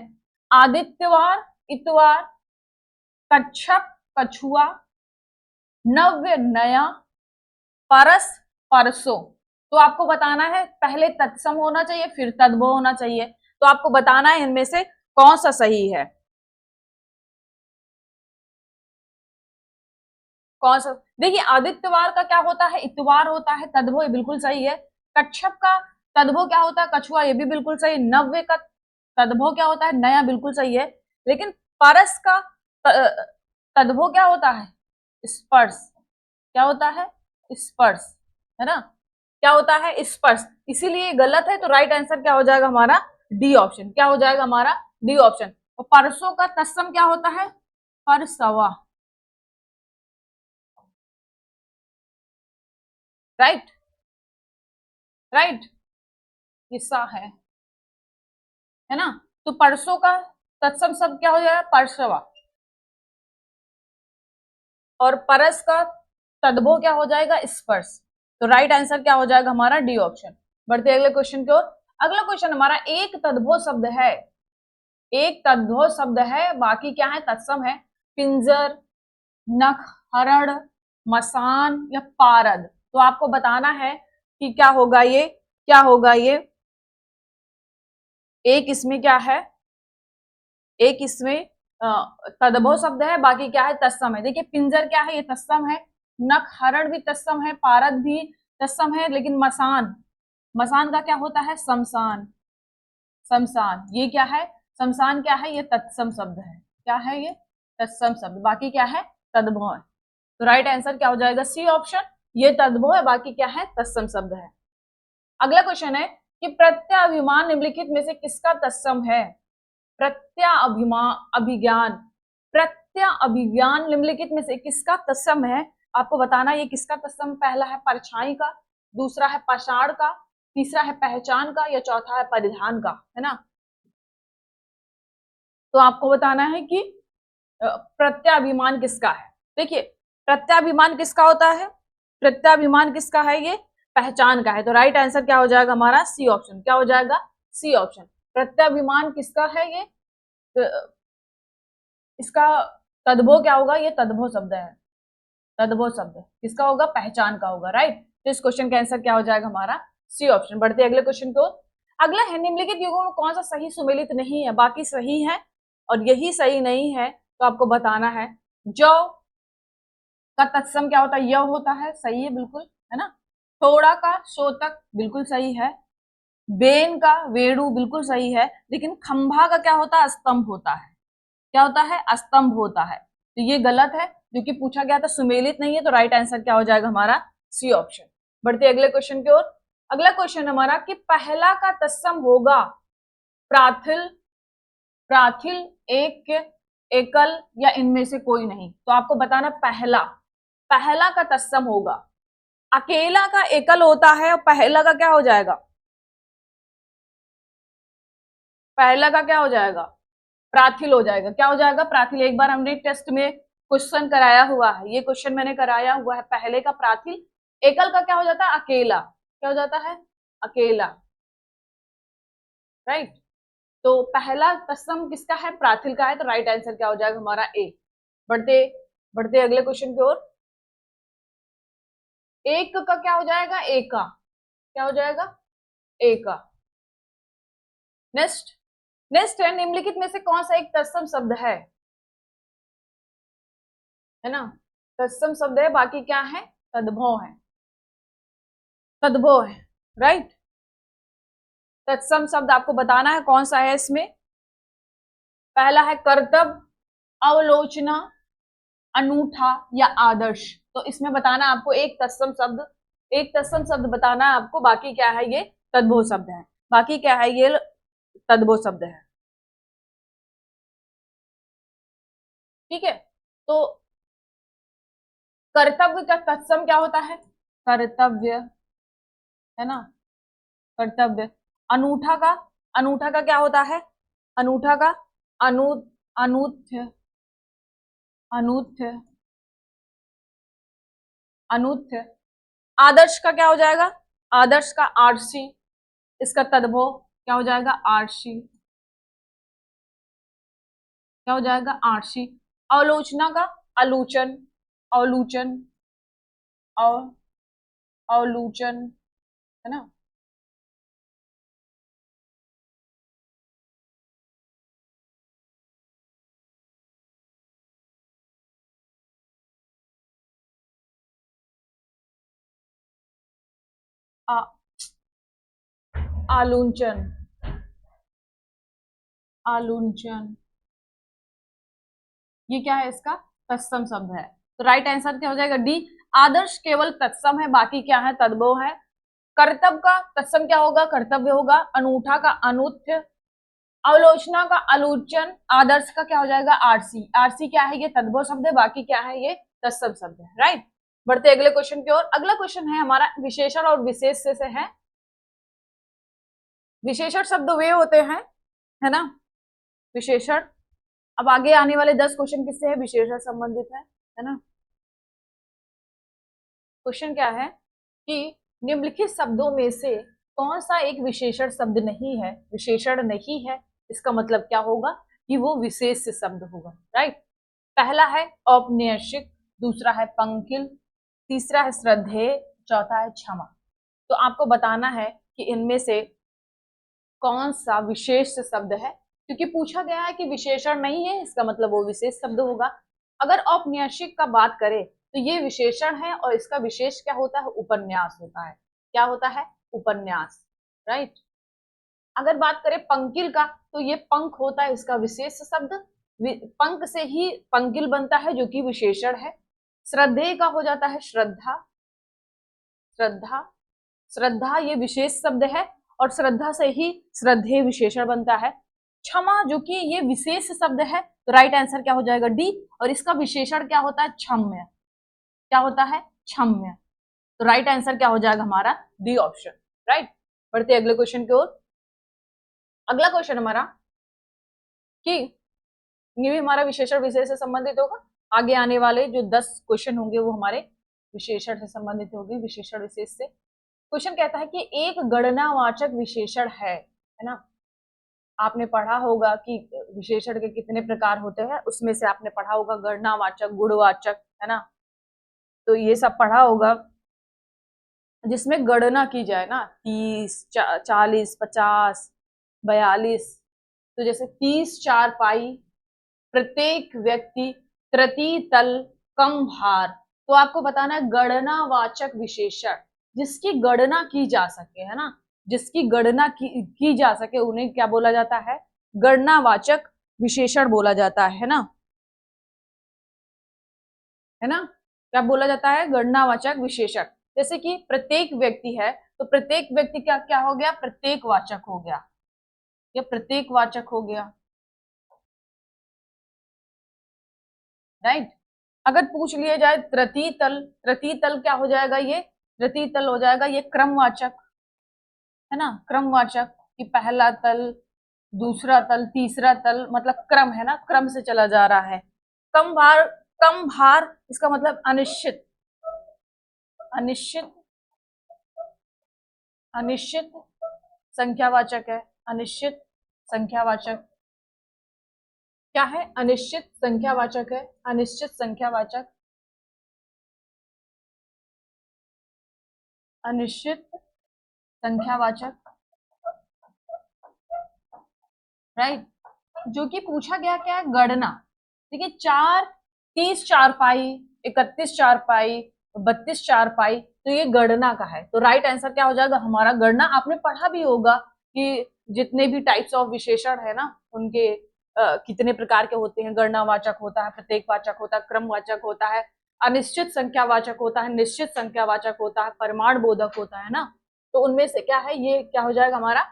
आदित्यवार, इतवार, कच्छप, कछुआ, नव्य, नया, परस, परसों। तो आपको बताना है, पहले तत्सम होना चाहिए फिर तद्भव होना चाहिए। तो आपको बताना है इनमें से कौन सा सही है। कौन सा? देखिए, आदित्यवार का क्या होता है? इतवार होता है। तद्भव ये बिल्कुल सही है। कच्छप का तद्भव क्या होता है? कछुआ, ये भी बिल्कुल सही। नव्य का तद्भव क्या होता है? नया, बिल्कुल सही है। लेकिन परस का तद्भव क्या होता है? स्पर्श। क्या होता है? स्पर्श, है ना। क्या होता है? स्पर्श। इसीलिए गलत है। तो राइट आंसर क्या हो जाएगा हमारा? D option. क्या हो जाएगा हमारा? D option. और परसों का तत्सम क्या होता है? परसवा, राइट। राइट, हिस्सा है ना। तो परसों का तत्सम शब्द क्या हो जाएगा? परसवा। और परस का तद्भव क्या हो जाएगा? स्पर्श। तो राइट आंसर क्या हो जाएगा हमारा? D option. बढ़ते अगले क्वेश्चन की ओर। अगला क्वेश्चन हमारा, एक तद्भव शब्द है, एक तद्भव शब्द है, बाकी क्या है? तत्सम है। पिंजर, नख, हरण, मसान या पारद। तो आपको बताना है कि क्या होगा ये, क्या होगा ये। एक इसमें क्या है? एक इसमें तद्भव शब्द है, बाकी क्या है? तत्सम है। देखिए, पिंजर क्या है? ये तत्सम है। नख, हरण भी तत्सम है। पारद भी तत्सम है। लेकिन मसान, मसान का क्या होता है? शमशान। शमशान ये क्या है? शमशान क्या है? ये तत्सम शब्द है। क्या है ये? तत्सम शब्द। बाकी क्या है? तद्भव है। तो राइट आंसर क्या हो जाएगा? C option. ये तद्भव है, बाकी क्या है? तत्सम शब्द है। अगला क्वेश्चन है कि प्रत्यभिमान निम्नलिखित में से किसका तत्सम है? अभिज्ञान, अभिज्ञान निम्नलिखित में से किसका तत्सम है? आपको बताना ये किसका तत्सम। पहला है परछाई का, दूसरा है पाषाण का, तीसरा है पहचान का, या चौथा है परिधान का, है ना। तो आपको बताना है कि प्रत्याभिमान किसका है। देखिए, प्रत्याभिमान किसका होता है? प्रत्याभिमान किसका है? ये पहचान का है। तो राइट आंसर क्या हो जाएगा हमारा? C option. क्या हो जाएगा? C option. प्रत्यभिमान किसका है ये? इसका तद्भव क्या होगा? ये तद्भव शब्द है। तद्भव शब्द किसका होगा? पहचान का होगा। राइट। तो इस क्वेश्चन का आंसर क्या हो जाएगा हमारा? C option. बढ़ते अगले क्वेश्चन को। अगला है निम्नलिखित युगों में कौन सा सही सुमेलित नहीं है? बाकी सही है और यही सही नहीं है, तो आपको बताना है। जौ का तत्सम क्या होता है? य होता है। सही है, बिल्कुल, है ना। थोड़ा का शोतक बिल्कुल सही है। बेन का वेणु बिल्कुल सही है। लेकिन खंभा का क्या होता है? स्तंभ होता है। क्या होता है? स्तंभ होता है। तो ये गलत है, जो कि पूछा गया था सुमेलित नहीं है। तो राइट आंसर क्या हो जाएगा हमारा? C option. बढ़ते अगले क्वेश्चन की ओर। अगला क्वेश्चन हमारा कि पहला का तत्सम होगा प्राथिल, प्राथिल, एक, एकल या इनमें से कोई नहीं। तो आपको बताना पहला, पहला का तत्सम होगा। अकेला का एकल होता है और पहला का क्या हो जाएगा? पहला का क्या हो जाएगा? प्राथिल हो जाएगा। क्या हो जाएगा? प्राथिल। एक बार हमने टेस्ट में क्वेश्चन कराया हुआ है, ये क्वेश्चन मैंने कराया हुआ है। पहले का प्राथिल, एकल का क्या हो जाता है? अकेला। क्या हो जाता है? अकेला। राइट। तो पहला तत्सम किसका है? प्राथिल का है। तो राइट आंसर क्या हो जाएगा हमारा? ए। बढ़ते बढ़ते अगले क्वेश्चन की ओर। एक का क्या हो जाएगा? एका। क्या हो जाएगा? एका। नेक्स्ट, नेक्स्ट है निम्नलिखित में से कौन सा एक तत्सम शब्द है ना? तत्सम शब्द है, बाकी क्या है? तद्भव है। तद्भव है। राइट। तत्सम शब्द आपको बताना है कौन सा है इसमें। पहला है कर्तव्य, अवलोचना, अनूठा या आदर्श। तो इसमें बताना आपको एक तत्सम शब्द, एक तत्सम शब्द बताना है आपको। बाकी क्या है? ये तद्भव शब्द है। बाकी क्या है? ये तद्भव शब्द है। ठीक है। तो कर्तव्य का तत्सम क्या होता है? कर्तव्य, है ना। कर्तव्य। अनूठा का, अनूठा का क्या होता है? अनूठा का अनु, अनूठ्य, अनूठ्य, अनूठ्य। आदर्श का क्या हो जाएगा? आदर्श का आरसी। इसका तद्भव क्या हो जाएगा? आरसी। क्या हो जाएगा? आरसी। अवलोचना का आलोचन, अवलोचन, अव, अवलोचन, है ना। आ, आलूंचन, आलूंचन। ये क्या है? इसका तत्सम शब्द है। तो राइट आंसर क्या हो जाएगा? डी। आदर्श केवल तत्सम है, बाकी क्या है? तद्भव है। कर्तव्य का तत्सम क्या होगा? कर्तव्य होगा। अनूठा का अनूठ्य, अवलोचना का आलोचन, आदर्श का क्या हो जाएगा? आरसी। आरसी क्या है? ये तद्भव शब्द है। बाकी क्या है? ये तत्सम शब्द है। राइट। बढ़ते अगले क्वेश्चन की ओर। अगला क्वेश्चन है हमारा विशेषण और विशेष से है। विशेषण शब्द वे होते हैं, है ना, विशेषण। अब आगे आने वाले 10 क्वेश्चन किससे है? विशेषण संबंधित है ना। क्वेश्चन क्या है कि निम्नलिखित शब्दों में से कौन सा एक विशेषण शब्द नहीं है? विशेषण नहीं है, इसका मतलब क्या होगा? कि वो विशेष शब्द होगा। राइट। पहला है औपन्यासिक, दूसरा है पंकिल, तीसरा है श्रद्धेय, चौथा है क्षमा। तो आपको बताना है कि इनमें से कौन सा विशेष शब्द है, क्योंकि पूछा गया है कि विशेषण नहीं है, इसका मतलब वो विशेष शब्द होगा। अगर औपन्यासिक का बात करें तो ये विशेषण है और इसका विशेष क्या होता है? उपन्यास होता है। क्या होता है? उपन्यास। राइट। अगर बात करें पंकिल का तो ये पंख होता है, इसका विशेष शब्द। पंख से ही पंकिल बनता है, जो कि विशेषण है। श्रद्धेय का हो जाता है श्रद्धा, श्रद्धा, श्रद्धा ये विशेष शब्द है और श्रद्धा से ही श्रद्धेय विशेषण बनता है। क्षमा जो कि ये विशेष शब्द है, तो राइट आंसर क्या हो जाएगा? डी। और इसका विशेषण क्या होता है? क्षम्य। क्या होता है? क्षम्य। तो राइट आंसर क्या हो जाएगा हमारा? D option. राइट। बढ़ते अगले क्वेश्चन की ओर। अगला क्वेश्चन हमारा कि ये भी हमारा विशेषण विशेष से संबंधित होगा। आगे आने वाले जो 10 क्वेश्चन होंगे वो हमारे विशेषण से संबंधित होंगे, विशेषण विशेष से। क्वेश्चन कहता है कि एक गणनावाचक विशेषण है ना। आपने पढ़ा होगा कि विशेषण के कितने प्रकार होते हैं, उसमें से आपने पढ़ा होगा गणनावाचक, गुणवाचक, है ना। तो ये सब पढ़ा होगा जिसमें गणना की जाए ना, 30, 40, 50, 42। तो जैसे 30 चारपाई, प्रत्येक व्यक्ति, तृतीय कम भार। तो आपको बताना है गणनावाचक विशेषण जिसकी गणना की जा सके, है ना, जिसकी गणना की जा सके उन्हें क्या बोला जाता है, गणनावाचक विशेषण बोला जाता है ना, है ना। क्या बोला जाता है, गणनावाचक विशेषण। जैसे कि प्रत्येक व्यक्ति है तो प्रत्येक व्यक्ति क्या क्या हो गया, प्रत्येक वाचक हो गया, या प्रत्येक वाचक हो गया, राइट। अगर पूछ लिया जाए तृतीय तल क्या हो जाएगा, ये तृतीय तल हो जाएगा ये क्रमवाचक, है ना, क्रमवाचक कि पहला तल, दूसरा तल, तीसरा तल, मतलब क्रम है ना, क्रम से चला जा रहा है। कम भार इसका मतलब अनिश्चित, अनिश्चित, अनिश्चित संख्यावाचक है, अनिश्चित संख्यावाचक क्या है, अनिश्चित संख्यावाचक है, अनिश्चित संख्यावाचक, अनिश्चित संख्यावाचक, राइट। जो कि पूछा गया क्या है, गणना। देखिए 30 चारपाई, 31 चारपाई, 32 चारपाई, तो ये गणना का है। तो राइट आंसर क्या हो जाएगा हमारा, गणना। आपने पढ़ा भी होगा कि जितने भी टाइप्स ऑफ विशेषण है ना, उनके कितने प्रकार के होते हैं। गणनावाचक होता है, प्रत्येकवाचक होता है, क्रमवाचक होता है, अनिश्चित संख्यावाचक होता है, निश्चित संख्यावाचक होता है, परिमाण बोधक होता है ना। तो उनमें से क्या है, ये क्या हो जाएगा हमारा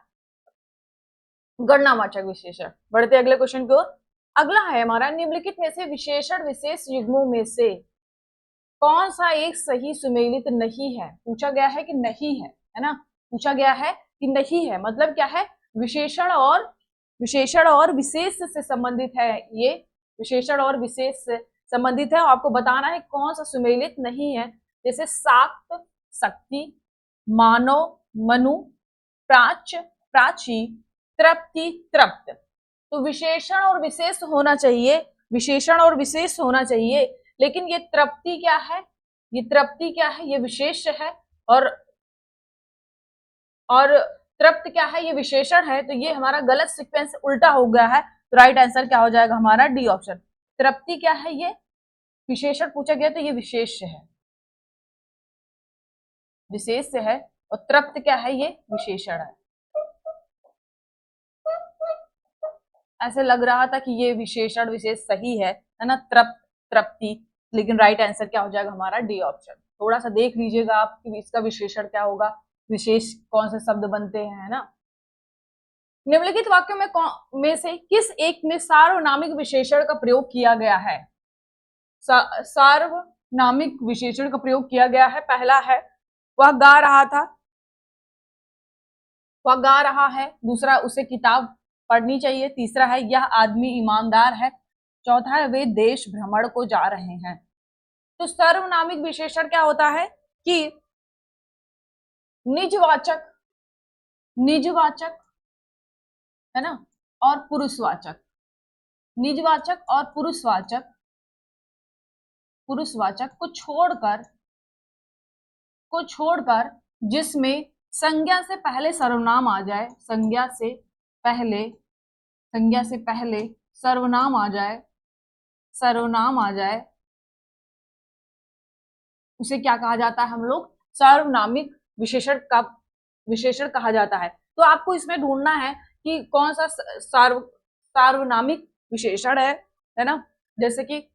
गणनावाचक विशेषण। बढ़ते अगले क्वेश्चन की ओर। अगला है हमारा, निम्नलिखित में से विशेषण विशेष युग्मों में से कौन सा एक सही सुमेलित नहीं है। पूछा गया है कि नहीं है ना, पूछा गया है कि नहीं है, मतलब क्या है, विशेषण और विशेष से संबंधित है, ये विशेषण और विशेष से संबंधित है। आपको बताना है कौन सा सुमेलित नहीं है। जैसे शाक्त, शक्ति, मानव, मनु, प्राच्य, प्राची, तृप्ति, तृप्त। तो विशेषण और विशेष होना चाहिए, विशेषण और विशेष होना चाहिए, लेकिन ये तृप्ति क्या है, ये तृप्ति क्या है, ये विशेष है, और तृप्त क्या है, ये विशेषण है। तो ये हमारा गलत सीक्वेंस उल्टा हो गया है। तो राइट आंसर क्या हो जाएगा हमारा, डी ऑप्शन। तृप्ति क्या है, ये विशेषण पूछा गया तो ये विशेष है, विशेष है, और तृप्त क्या है, ये विशेषण है। ऐसे लग रहा था कि ये विशेषण विशेष सही है ना, तृप्त, तृप्ति, लेकिन राइट आंसर क्या हो जाएगा हमारा, डी ऑप्शन। थोड़ा सा देख लीजिएगा आप कि इसका विशेषण क्या होगा, विशेष कौन से शब्द बनते हैं, है ना। निम्नलिखित वाक्यों में से किस एक में सार्वनामिक विशेषण का प्रयोग किया गया है। सार्वनामिक विशेषण का प्रयोग किया गया है। पहला है वह गा रहा था, वह गा रहा है। दूसरा, उसे किताब पढ़नी चाहिए। तीसरा है यह आदमी ईमानदार है। चौथा है वे देश भ्रमण को जा रहे हैं। तो सर्वनामिक विशेषण क्या होता है कि निजवाचक, निजवाचक, है ना, और पुरुषवाचक, निजवाचक और पुरुषवाचक, पुरुषवाचक को छोड़कर जिसमें संज्ञा से पहले सर्वनाम आ जाए, संज्ञा से पहले सर्वनाम आ जाए, सर्वनाम आ जाए, उसे क्या कहा जाता है हम लोग, सार्वनामिक विशेषण कहा जाता है। तो आपको इसमें ढूंढना है कि कौन सा सार्वनामिक विशेषण है ना। जैसे कि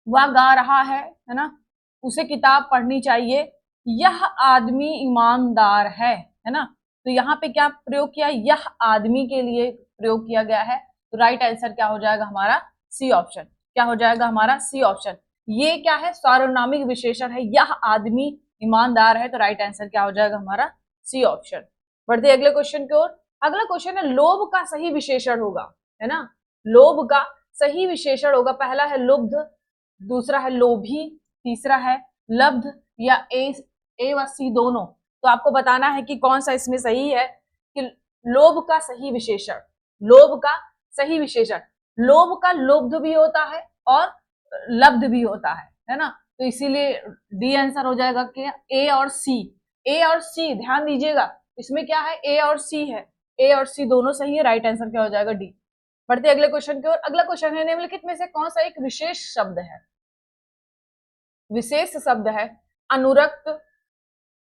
वह गा रहा है ना, उसे किताब पढ़नी चाहिए, यह आदमी ईमानदार है ना। तो यहाँ पे क्या प्रयोग किया, यह आदमी के लिए प्रयोग किया गया है। तो राइट आंसर क्या हो जाएगा हमारा, सी ऑप्शन। क्या हो जाएगा हमारा, सी ऑप्शन। ये क्या है, सार्वनामिक विशेषण है, यह आदमी ईमानदार है। तो राइट आंसर क्या हो जाएगा हमारा, सी ऑप्शन। बढ़ते अगले क्वेश्चन की ओर। अगला क्वेश्चन है लोभ का सही विशेषण होगा, है ना, लोभ का सही विशेषण होगा। पहला है लुब्ध, दूसरा है लोभी, तीसरा है लब्ध या ए व सी दोनों। तो आपको बताना है कि कौन सा इसमें सही है, कि लोभ का सही विशेषण, लोभ का सही विशेषण, लोभ का लुब्ध भी होता है और लब्ध भी होता है ना। तो इसीलिए डी आंसर हो जाएगा कि ए और सी। ए और सी ध्यान दीजिएगा, इसमें क्या है, ए और सी है, ए और सी दोनों सही है, राइट आंसर क्या हो जाएगा, डी। बढ़ते अगले क्वेश्चन की ओर। अगला क्वेश्चन है, निम्नलिखित में से कौन सा एक विशेष शब्द है, विशेष शब्द है, अनुरक्त,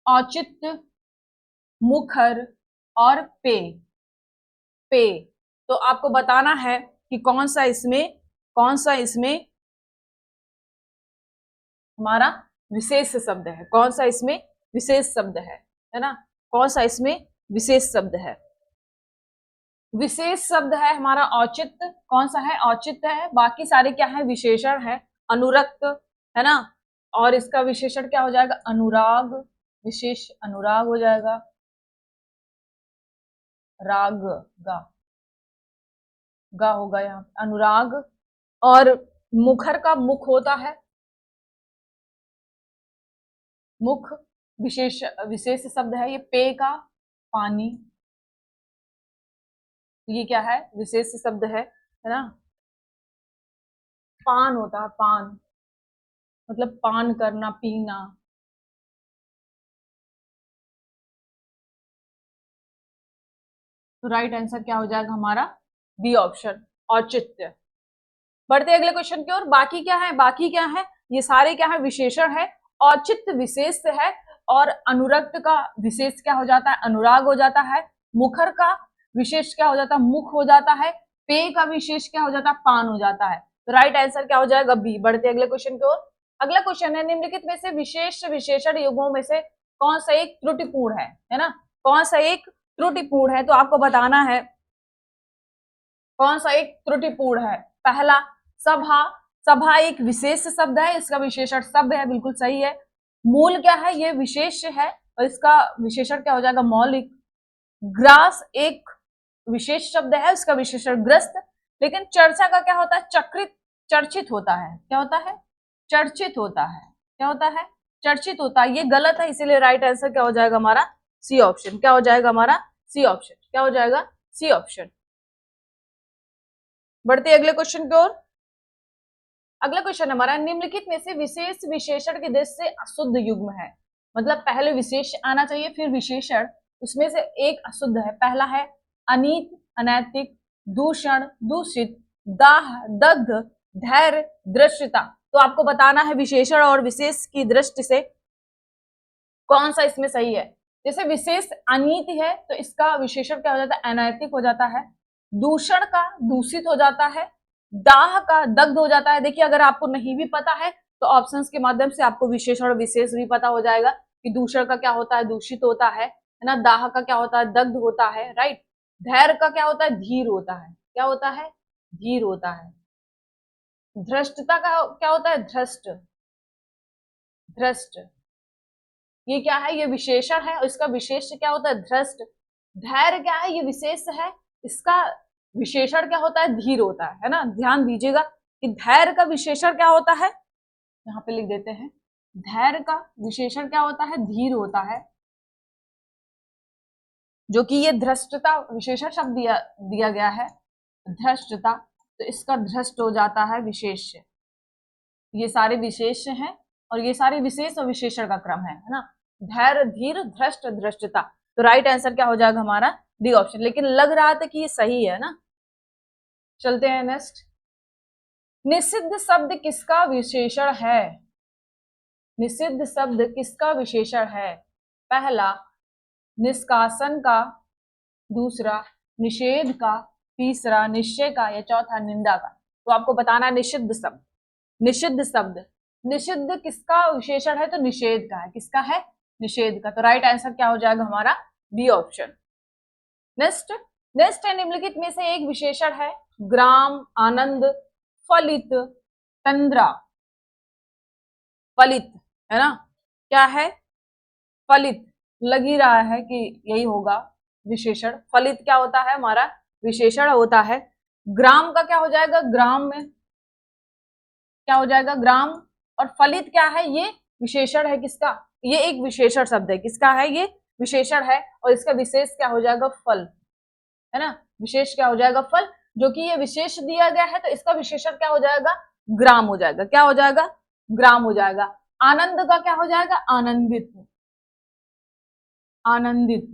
औचित्य, मुखर और पे। पे, तो आपको बताना है कि कौन सा इसमें हमारा विशेष शब्द है, कौन सा इसमें विशेष शब्द है ना, कौन सा इसमें विशेष शब्द है। विशेष शब्द है हमारा औचित्य, कौन सा है, औचित्य है। बाकी सारे क्या है, विशेषण है, अनुरक्त है ना, और इसका विशेषण क्या हो जाएगा, अनुराग, विशेष अनुराग हो जाएगा, राग, गा होगा यहाँ अनुराग। और मुखर का मुख होता है, मुख विशेष शब्द है, ये पे का पानी, ये क्या है, विशेष शब्द है ना। पान होता है, पान मतलब पान करना, पीना। तो राइट आंसर क्या हो जाएगा हमारा, बी ऑप्शन, औचित्य। बढ़ते अगले क्वेश्चन की ओर। बाकी क्या है, बाकी क्या है, ये सारे क्या है, विशेषण है। औचित्य विशेष है और अनुरक्त का विशेष क्या हो जाता है, अनुराग हो जाता है। मुखर का विशेष क्या हो जाता है, मुख हो जाता है। पेय का विशेष क्या हो जाता है, पान हो जाता है। तो राइट आंसर क्या हो जाएगा, बी। बढ़ते अगले क्वेश्चन की ओर। अगला क्वेश्चन है, निम्नलिखित में से विशेष विशेषण युग्मों में से कौन सा एक त्रुटिपूर्ण है ना, कौन सा एक त्रुटिपूर्ण है। तो आपको बताना है कौन सा एक त्रुटिपूर्ण है। पहला, सभा, सभा एक विशेष शब्द है, इसका विशेषण सभ्य है, बिल्कुल सही है। मूल क्या है, ये विशेष है और इसका विशेषण क्या हो जाएगा, मौलिक। ग्रास एक विशेष शब्द है, उसका विशेषण ग्रस्त। लेकिन चर्चा का क्या होता है, चक्रित, चर्चित होता है, क्या होता है, चर्चित होता है, क्या होता है, चर्चित होता है। ये गलत है, इसीलिए राइट आंसर क्या हो जाएगा हमारा, सी ऑप्शन। क्या हो जाएगा हमारा, सी ऑप्शन, क्या हो जाएगा, सी ऑप्शन। बढ़ते अगले क्वेश्चन की ओर। अगला क्वेश्चन हमारा, निम्नलिखित में से विशेष विशेषण की दृष्टि से अशुद्ध युग्म है। मतलब पहले विशेष आना चाहिए फिर विशेषण, उसमें से एक अशुद्ध है। पहला है अनीत, अनैतिक, दूषण, दूषित, दाह, दग्ध, धैर्य, दृश्यता। तो आपको बताना है विशेषण और विशेष की दृष्टि से कौन सा इसमें सही है। जैसे विशेष अनीत है तो इसका विशेषण क्या हो जाता है, अनैतिक हो जाता है। दूषण का दूषित हो जाता है। दाह का दग्ध हो जाता है। देखिए अगर आपको नहीं भी पता है तो ऑप्शंस के माध्यम से आपको विशेषण और विशेष भी पता हो जाएगा कि दूषण का क्या होता है, दूषित होता है ना। दाह का क्या होता है, दग्ध होता है, राइट। धैर्य का क्या होता है, धीर होता है, क्या होता है, धीर होता है। धृष्टता का क्या होता है, धृष्ट, धृष्ट, ये क्या है, ये विशेषण है और इसका विशेष क्या होता है, धृष्ट। धैर्य क्या है, ये विशेष है, इसका विशेषण क्या होता है, धीर होता है ना। ध्यान दीजिएगा कि धैर्य का विशेषण क्या होता है, यहाँ पे लिख देते हैं, धैर्य का विशेषण क्या होता है, धीर होता है। जो कि ये धृष्टता विशेषण शब्द दिया गया है, धृष्टता, तो इसका धृष्ट हो जाता है विशेष। ये सारे विशेष हैं और ये सारे विशेष और विशेषण का क्रम है ना। धैर्य, धीर, धृष्ट, धृष्टता। तो राइट आंसर क्या हो जाएगा हमारा, डी ऑप्शन। लेकिन लग रहा था कि ये सही है ना। चलते हैं नेक्स्ट। निषिद्ध शब्द किसका विशेषण है, निषिद्ध शब्द किसका विशेषण है। पहला निष्कासन का, दूसरा निषेध का, तीसरा निश्चय का, या चौथा निंदा का। तो आपको बताना है निषिद्ध शब्द, निषिद्ध शब्द, निषिद्ध किसका विशेषण है, तो निषेध का है। किसका है, निषेध का। तो राइट आंसर क्या हो जाएगा हमारा, बी ऑप्शन। नेक्स्ट, नेक्स्ट है, निम्नलिखित में से एक विशेषण है, ग्राम, आनंद, फलित, तंद्रा। फलित है ना, क्या है, फलित, लग ही रहा है कि यही होगा विशेषण। फलित क्या होता है हमारा, विशेषण होता है। ग्राम का क्या हो जाएगा, ग्राम में क्या हो जाएगा, ग्राम। और फलित क्या है, ये विशेषण है किसका, ये एक विशेषण शब्द है, किसका है ये, विशेषण है, और इसका विशेष क्या हो जाएगा, फल, है ना, विशेष क्या हो जाएगा, फल, जो कि ये विशेष दिया गया है तो इसका विशेषण क्या हो जाएगा, ग्राम हो जाएगा, क्या हो जाएगा, ग्राम हो जाएगा। आनंद का क्या हो जाएगा, आनंदित, आनंदित।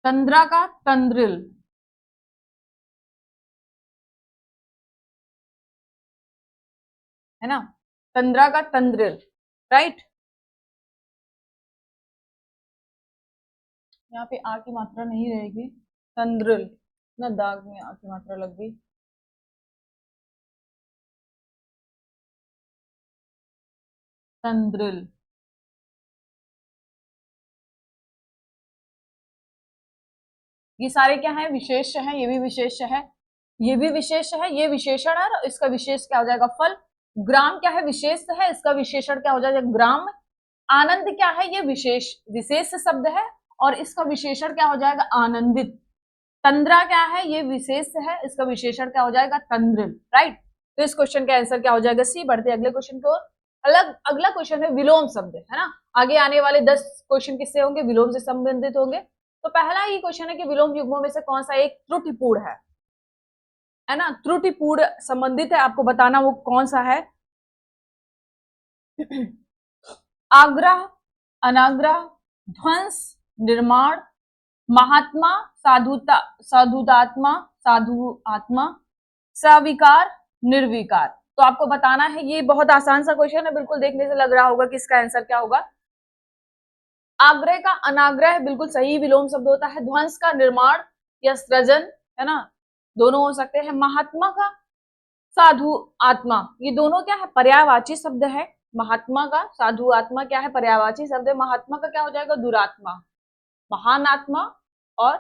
तंद्रा का तंद्रिल, है ना, तंद्रा का तंद्रिल, राइट। यहाँ पे आ की मात्रा नहीं रहेगी, तंद्रिल ना, दाग में आ की मात्रा लग गई, तंद्रिल। ये सारे क्या है, विशेष है, ये भी विशेष है, ये भी विशेष है, ये विशेषण है, इसका विशेष क्या हो जाएगा, फल। ग्राम क्या है, विशेष है, इसका विशेषण क्या हो जाएगा, ग्राम। आनंद क्या है, ये विशेष विशेष शब्द है और इसका विशेषण क्या हो जाएगा, आनंदित। तंद्रा क्या है, ये विशेष है, इसका विशेषण क्या हो जाएगा, तंद्रिल, राइट। तो इस क्वेश्चन का आंसर क्या हो जाएगा, सी। बढ़ते अगले क्वेश्चन की ओर। अगला क्वेश्चन है विलोम शब्द, है ना। आगे आने वाले 10 क्वेश्चन किससे होंगे, विलोम से संबंधित होंगे। तो पहला ही क्वेश्चन है कि विलोम युग्मों में से कौन सा एक त्रुटिपूर्ण है ना, त्रुटिपूर्ण संबंधित है, आपको बताना वो कौन सा है। आग्रह, अनाग्रह, ध्वंस, निर्माण, महात्मा, साधुतात्मा, साधु आत्मा, सविकार, निर्विकार। तो आपको बताना है, ये बहुत आसान सा क्वेश्चन है, बिल्कुल देखने से लग रहा होगा कि इसका आंसर क्या होगा। आग्रह का अनाग्रह बिल्कुल सही विलोम शब्द होता है। ध्वंस का निर्माण या सृजन, है ना, दोनों हो सकते हैं। महात्मा का साधु आत्मा, ये दोनों क्या है, पर्यायवाची शब्द है। महात्मा का साधु आत्मा क्या है, पर्यायवाची शब्द है। महात्मा का क्या हो जाएगा, दुरात्मा, महान आत्मा और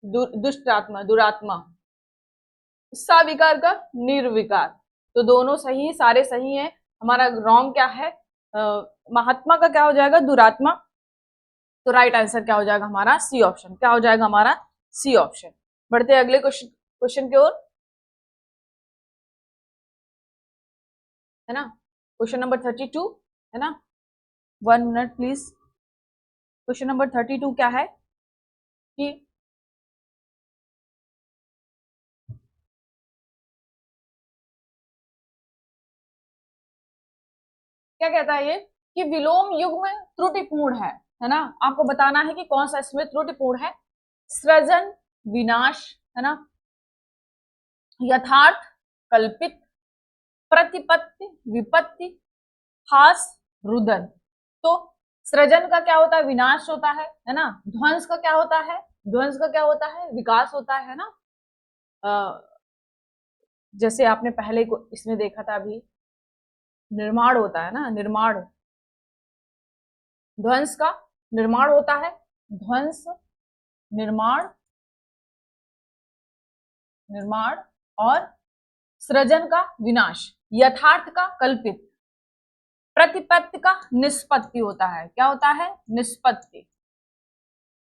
दुष्ट आत्मा, दुरात्मा। सविकार का निर्विकार। तो दोनों सही, सारे सही है। हमारा रॉन्ग क्या है, महात्मा का क्या हो जाएगा, दुरात्मा। तो राइट आंसर क्या हो जाएगा हमारा, सी ऑप्शन। क्या हो जाएगा हमारा, सी ऑप्शन। बढ़ते अगले क्वेश्चन की ओर, है ना। क्वेश्चन नंबर 32, है ना। 1 मिनट प्लीज। क्वेश्चन नंबर 32 क्या है कि क्या कहता है ये, कि विलोम युग्म त्रुटिपूर्ण है ना। आपको बताना है कि कौन सा इसमें त्रुटिपूर्ण है। सृजन, विनाश, है ना, यथार्थ, कल्पित, प्रतिपत्ति, विपत्ति, हास, रुदन। तो सृजन का क्या होता है, विनाश होता है ना। ध्वंस का क्या होता है, ध्वंस का क्या होता है, विकास होता है ना। जैसे आपने पहले को इसमें देखा था, अभी निर्माण होता है ना, निर्माण। ध्वंस का निर्माण होता है, ध्वंस, निर्माण, निर्माण, और सृजन का विनाश, यथार्थ का कल्पित, प्रतिपत्ति का निष्पत्ति होता है। क्या होता है, निष्पत्ति,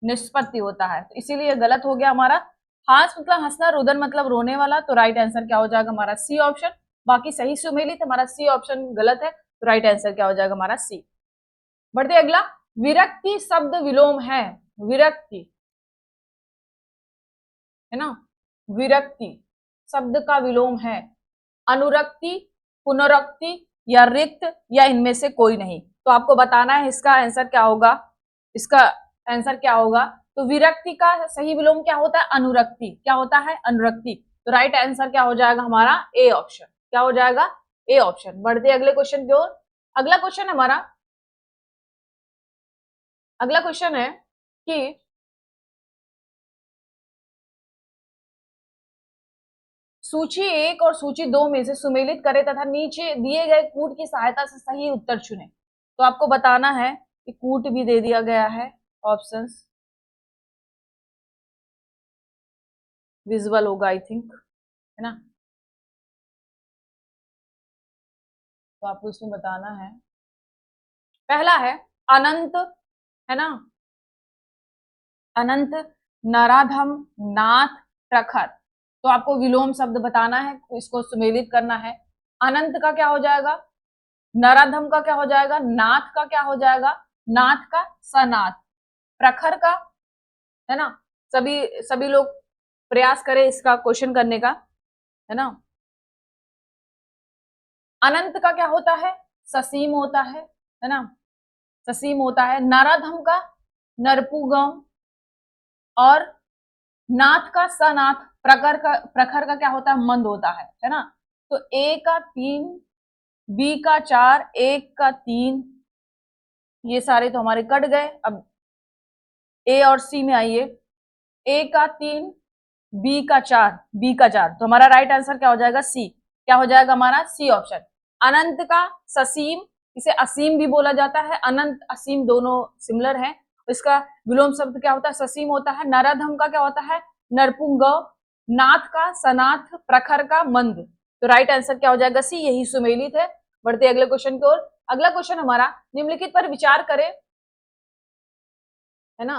निष्पत्ति होता है। तो इसीलिए गलत हो गया हमारा। हास मतलब हंसना, रुदन मतलब रोने वाला। तो राइट आंसर क्या हो जाएगा हमारा, सी ऑप्शन। बाकी सही सुमेलित, हमारा सी ऑप्शन गलत है। तो राइट आंसर क्या हो जाएगा हमारा, सी। बढ़ते अगला, विरक्ति शब्द विलोम है। विरक्ति, है ना, विरक्ति शब्द का विलोम है। अनुरक्ति, पुनरुक्ति या रिक्त, या इनमें से कोई नहीं। तो आपको बताना है इसका आंसर क्या होगा, इसका आंसर क्या होगा। तो विरक्ति का सही विलोम क्या होता है, अनुरक्ति। क्या होता है, अनुरक्ति। तो राइट आंसर क्या हो जाएगा हमारा, ए ऑप्शन। क्या हो जाएगा, ए ऑप्शन। बढ़ते अगले क्वेश्चन की ओर। अगला क्वेश्चन हमारा, अगला क्वेश्चन है कि सूची 1 और सूची 2 में से सुमेलित करें तथा नीचे दिए गए कूट की सहायता से सही उत्तर चुनें। तो आपको बताना है कि कूट भी दे दिया गया है, ऑप्शंस विजुअल होगा आई थिंक, है ना। तो आपको इसमें बताना है, पहला है अनंत, है ना, अनंत, नराधम, नाथ, प्रखर। तो आपको विलोम शब्द बताना है, इसको सुमेलित करना है। अनंत का क्या हो जाएगा, नराधम का क्या हो जाएगा, नाथ का क्या हो जाएगा, नाथ का सनाथ, प्रखर का, है ना, सभी सभी लोग प्रयास करें इसका क्वेश्चन करने का, है ना। अनंत का क्या होता है, ससीम होता है ना, ससीम होता है। नराधम का नरपुगम, और नाथ का सनाथ, प्रखर का क्या होता है, मंद होता है ना। तो ए का 3, बी का 4, एक का 3, ये सारे तो हमारे कट गए। अब ए और सी में आइए, ए का 3, बी का 4, बी का 4, तो हमारा राइट आंसर क्या हो जाएगा, सी। क्या हो जाएगा हमारा, सी ऑप्शन। अनंत का ससीम, इसे असीम भी बोला जाता है, अनंत असीम दोनों सिमिलर हैं। इसका विलोम शब्द क्या होता है, ससीम होता है। नराधम का क्या होता है, नरपुंग। नाथ का सनाथ, प्रखर का मंद। तो राइट आंसर क्या हो जाएगा, सी, यही सुमेलित है। बढ़ते अगले क्वेश्चन की ओर। अगला क्वेश्चन हमारा, निम्नलिखित पर विचार करें, है ना,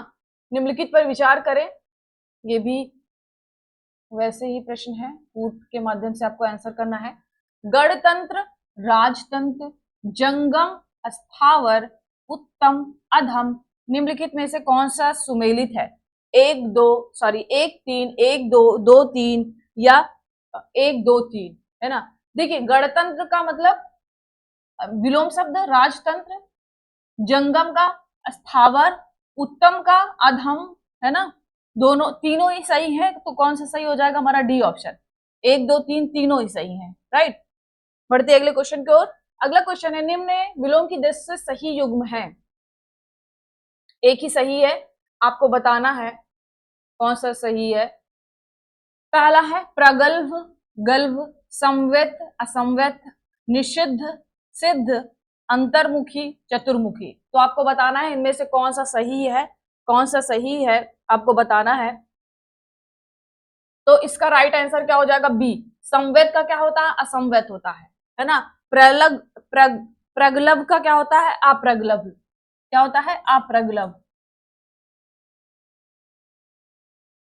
निम्नलिखित पर विचार करें। ये भी वैसे ही प्रश्न है, कूट के माध्यम से आपको आंसर करना है। गणतंत्र, राजतंत्र, जंगम, स्थावर, उत्तम, अधम, निम्नलिखित में से कौन सा सुमेलित है। 1 2 सॉरी 1 3, 1 2 2 3, या 1 2 3, है ना। देखिए गणतंत्र का मतलब विलोम शब्द राजतंत्र, जंगम का स्थावर, उत्तम का अधम, है ना। दोनों तीनों ही सही है, तो कौन सा सही हो जाएगा हमारा, डी ऑप्शन। 1 2 3 तीनों ही सही है, राइट। बढ़ते अगले क्वेश्चन की ओर। अगला क्वेश्चन है, निम्न विलोम की दृष्टि से सही युग्म है। एक ही सही है, आपको बताना है कौन सा सही है। पहला है प्रगल्भ, गल्भ, संवेत, असंवेत, निषिद्ध, सिद्ध, अंतर्मुखी, चतुर्मुखी। तो आपको बताना है इनमें से कौन सा सही है, कौन सा सही है, आपको बताना है। तो इसका राइट आंसर क्या हो जाएगा, बी। संवेत का क्या होता है, असंवेत होता है ना। प्रगल्भ का क्या होता है, अप्रगल्भ। क्या होता है, अप्रगल्भ।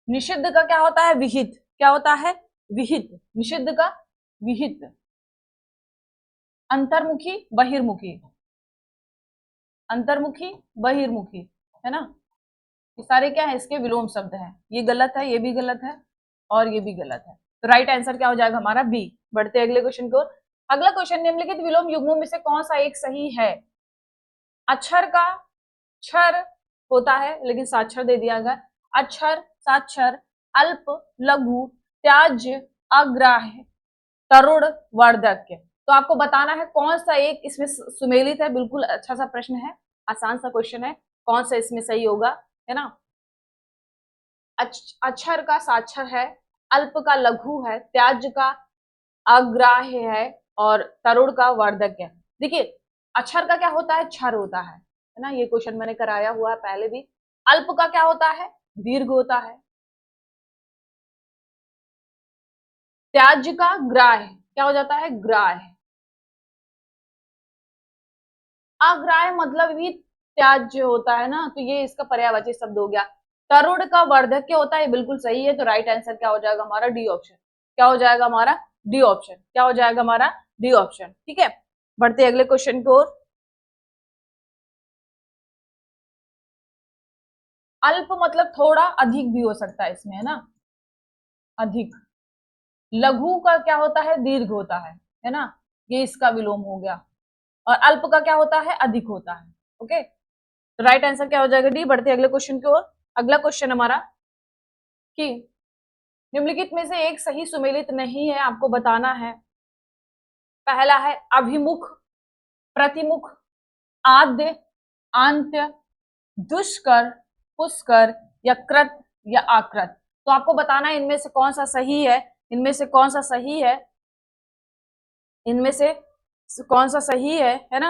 निषिद्ध का क्या होता है, विहित। क्या होता है, विहित। निषिद्ध का विहित। अंतर्मुखी, बहिर्मुखी, अंतर्मुखी, बहिर्मुखी, है ना। ये सारे क्या है, इसके विलोम शब्द हैं। ये गलत है, ये भी गलत है, और ये भी गलत है। तो राइट आंसर क्या हो जाएगा हमारा, बी। बढ़ते अगले क्वेश्चन को। अगला क्वेश्चन, निम्नलिखित विलोम युग्मों में से कौन सा एक सही है। अक्षर का क्षर होता है, लेकिन साक्षर दे दिया गया। अक्षर, साक्षर, अल्प, लघु, त्याज्य, अग्राह्य, तरुण, वार्धक्य। तो आपको बताना है कौन सा एक इसमें सुमेलित है। बिल्कुल अच्छा सा प्रश्न है, आसान सा क्वेश्चन है, कौन सा इसमें सही होगा, है ना। अक्षर का साक्षर है, अल्प का लघु है, त्याज्य का अग्राह्य है, और तरुण का वार्धक्य। देखिए अक्षर का क्या होता है, क्षर होता है ना। ये क्वेश्चन मैंने कराया हुआ है पहले भी। अल्प का क्या होता है, दीर्घ होता है। त्याज्य का ग्राह्य, क्या हो जाता है, ग्राह्य। अग्राह्य मतलब भी त्याज्य होता है ना, तो ये इसका पर्यायवाची शब्द हो गया। तरुण का वार्धक्य होता है, बिल्कुल सही है। तो राइट आंसर क्या हो जाएगा हमारा, डी ऑप्शन। क्या हो जाएगा हमारा, डी ऑप्शन। क्या हो जाएगा हमारा, डी ऑप्शन, ठीक है। बढ़ते अगले क्वेश्चन की ओर। अल्प मतलब थोड़ा अधिक भी हो सकता है इसमें, है ना, अधिक। लघु का क्या होता है, दीर्घ होता है ना। ये इसका विलोम हो गया। और अल्प का क्या होता है, अधिक होता है। ओके, तो राइट आंसर क्या हो जाएगा, डी। बढ़ते अगले क्वेश्चन की ओर। अगला क्वेश्चन हमारा कि निम्नलिखित में से एक सही सुमेलित नहीं है, आपको बताना है। पहला है अभिमुख, प्रतिमुख, आद्य, आंत्य, दुष्कर, पुष्कर, या कृत, या आकृत। तो आपको बताना है इनमें से कौन सा सही है, इनमें से कौन सा सही है, इनमें से कौन सा सही है ना।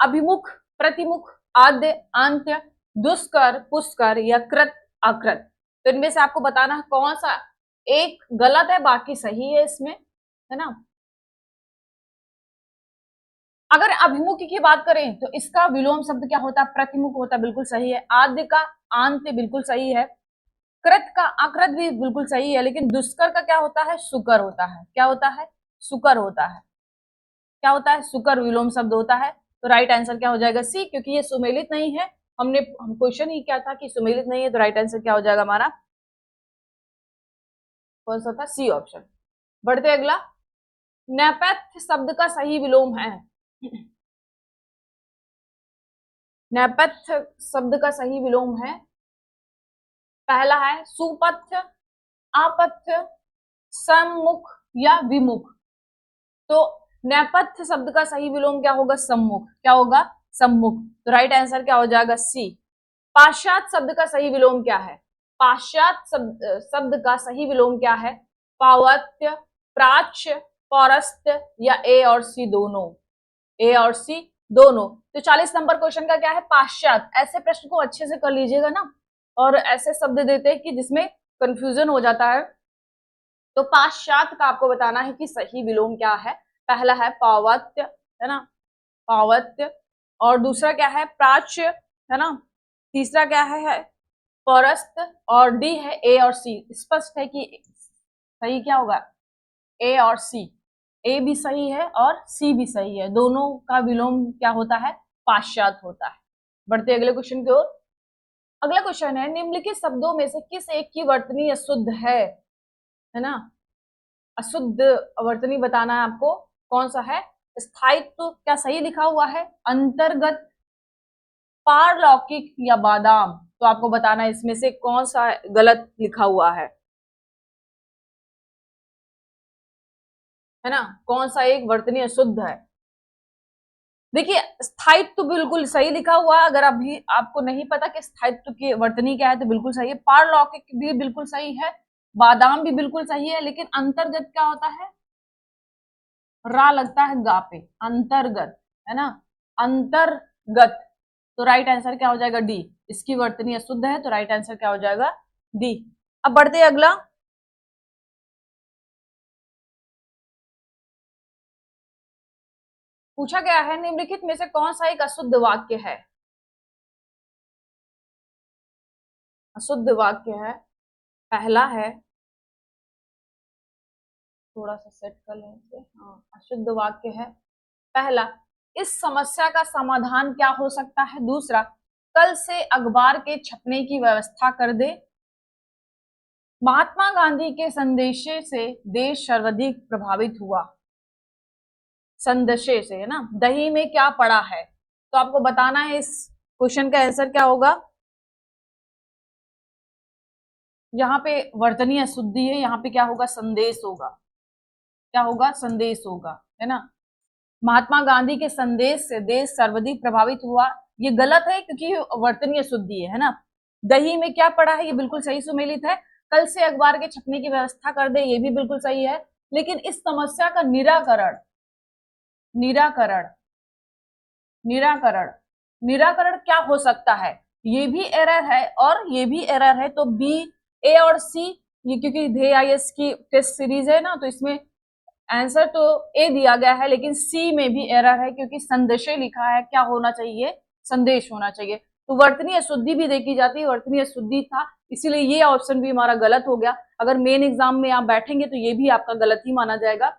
अभिमुख, प्रतिमुख, आद्य, आंत्य, दुष्कर, पुष्कर, या कृत, आकृत। तो इनमें से आपको बताना है कौन सा एक गलत है, बाकी सही है इसमें, है ना। अगर अभिमुख की बात करें तो इसका विलोम शब्द क्या होता है, प्रतिमुख होता है, बिल्कुल सही है। आद्य का आंत्य बिल्कुल सही है। कृत का अकृत भी बिल्कुल सही है, लेकिन दुष्कर का क्या होता है, सुकर होता है। क्या होता है, सुकर होता है। क्या होता है, सुकर विलोम शब्द होता है। तो राइट आंसर क्या हो जाएगा, सी, क्योंकि ये सुमेलित नहीं है। हम क्वेश्चन ही क्या था कि सुमेलित नहीं है, तो राइट आंसर क्या हो जाएगा हमारा, कौन सा था, सी ऑप्शन। बढ़ते अगला, नेपथ्य शब्द का सही विलोम है। नेपथ्य शब्द का सही विलोम है, पहला है सुपथ्य, अपथ्य, सम्मुख या विमुख। तो नेपथ्य शब्द का सही विलोम क्या होगा, सम्मुख। क्या होगा, सम्मुख। तो राइट आंसर क्या हो जाएगा, सी। पाश्चात शब्द का सही विलोम क्या है, पाश्चात शब्द का सही विलोम क्या है, पावत्य, प्राच्य, पौरस्त्य या ए और सी दोनों, ए और सी दोनों। तो 40 नंबर क्वेश्चन का क्या है, पाश्चात। ऐसे प्रश्न को अच्छे से कर लीजिएगा ना, और ऐसे शब्द देते हैं कि जिसमें कंफ्यूजन हो जाता है। तो पाश्चात का आपको बताना है कि सही विलोम क्या है। पहला है पावत्य, है ना, पावत्य, और दूसरा क्या है, प्राच्य, है ना, तीसरा क्या है पौरस्त, और डी है ए और सी। स्पष्ट है कि सही क्या होगा, ए और सी। ए भी सही है और सी भी सही है, दोनों का विलोम क्या होता है, पाश्चात होता है। बढ़ते अगले क्वेश्चन की ओर। अगला क्वेश्चन है, निम्नलिखित शब्दों में से किस एक की वर्तनी अशुद्ध है ना, अशुद्ध वर्तनी बताना है आपको, कौन सा है, स्थायित्व क्या सही लिखा हुआ है, अंतर्गत, पारलौकिक या बादाम। तो आपको बताना है इसमें से कौन सा गलत लिखा हुआ है ना, कौन सा एक वर्तनी अशुद्ध है। देखिए स्थायित्व तो बिल्कुल सही लिखा हुआ है, अगर अभी आपको नहीं पता कि स्थायित्व की वर्तनी क्या है तो बिल्कुल सही है। पारलौकिक भी बिल्कुल सही है, बादाम भी बिल्कुल सही है, लेकिन अंतर्गत क्या होता है, रा लगता है गा पे, अंतर्गत, है ना, अंतर्गत। तो राइट आंसर क्या हो जाएगा, डी। इसकी वर्तनी अशुद्ध है, तो राइट आंसर क्या हो जाएगा, डी। अब बढ़ते अगला, पूछा गया है निम्नलिखित में से कौन सा एक अशुद्ध वाक्य है, अशुद्ध वाक्य है, पहला है, थोड़ा सा सेट कर लें इसे, हाँ, अशुद्ध वाक्य है पहला, इस समस्या का समाधान क्या हो सकता है, दूसरा, कल से अखबार के छपने की व्यवस्था कर दे, महात्मा गांधी के संदेशे से देश सर्वाधिक प्रभावित हुआ, संदेशे से, है ना, दही में क्या पड़ा है। तो आपको बताना है इस क्वेश्चन का आंसर क्या होगा, यहाँ पे वर्तनी अशुद्धि है, यहाँ पे क्या होगा, संदेश होगा, क्या होगा, संदेश होगा, है ना। महात्मा गांधी के संदेश से देश सर्वाधिक प्रभावित हुआ, ये गलत है क्योंकि वर्तनीय शुद्धि है ना। दही में क्या पड़ा है, ये बिल्कुल सही सुमेलित है। कल से अखबार के छपने की व्यवस्था कर दे, ये भी बिल्कुल सही है। लेकिन इस समस्या का निराकरण, निराकरण, निराकरण, निराकरण क्या हो सकता है, ये भी एरर है और ये भी एरर है। तो बी, ए और सी, ये क्योंकि ध्येय आईएएस की टेस्ट सीरीज है ना, तो इसमें आंसर तो ए दिया गया है, लेकिन सी में भी एरर है क्योंकि संदेश लिखा है, क्या होना चाहिए, संदेश होना चाहिए। तो वर्तनी अशुद्धि भी देखी जाती है, वर्तनी अशुद्धि था, इसीलिए ये ऑप्शन भी हमारा गलत हो गया। अगर मेन एग्जाम में आप बैठेंगे तो ये भी आपका गलत ही माना जाएगा।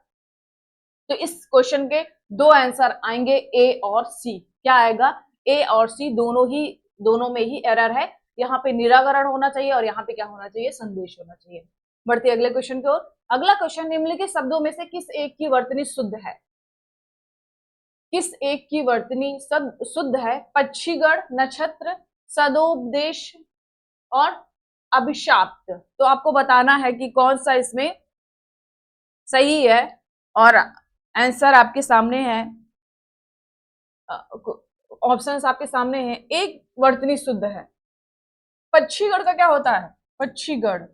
तो इस क्वेश्चन के दो आंसर आएंगे, ए और सी। क्या आएगा, ए और सी, दोनों में ही एरर है। यहाँ पे निराकरण होना चाहिए और यहाँ पे क्या होना चाहिए, संदेश होना चाहिए। बढ़ते अगले क्वेश्चन की ओर। अगला क्वेश्चन, निम्नलिखित शब्दों में से किस एक की वर्तनी शुद्ध है, किस एक की वर्तनी शुद्ध है, पक्षीगण, नक्षत्र, सदोपदेश और अभिशाप्त। तो आपको बताना है कि कौन सा इसमें सही है, और आंसर आपके सामने है, ऑप्शंस आपके सामने हैं। एक वर्तनी शुद्ध है, पक्षीगण का क्या होता है, पक्षीगण,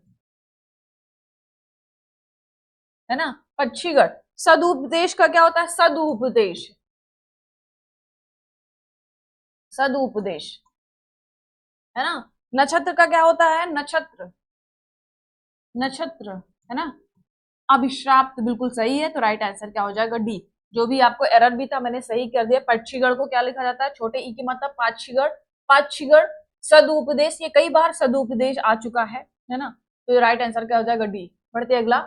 है ना, पक्षीगण। सदुपदेश का क्या होता है, सदुपदेश, सदुपदेश, है ना। नक्षत्र का क्या होता है, नक्षत्र, नक्षत्र, है ना। अभिश्राप्त बिल्कुल सही है, तो राइट आंसर क्या हो जाएगा, डी। जो भी आपको एरर भी था मैंने सही कर दिया। पक्षीगण को क्या लिखा जाता है, छोटे ई की मतलब पाक्षीगण, पाक्षीगण, सदुपदेश, ये कई बार सदुपदेश आ चुका है ना। तो राइट आंसर क्या हो जाएगा, डी। बढ़ते अगला,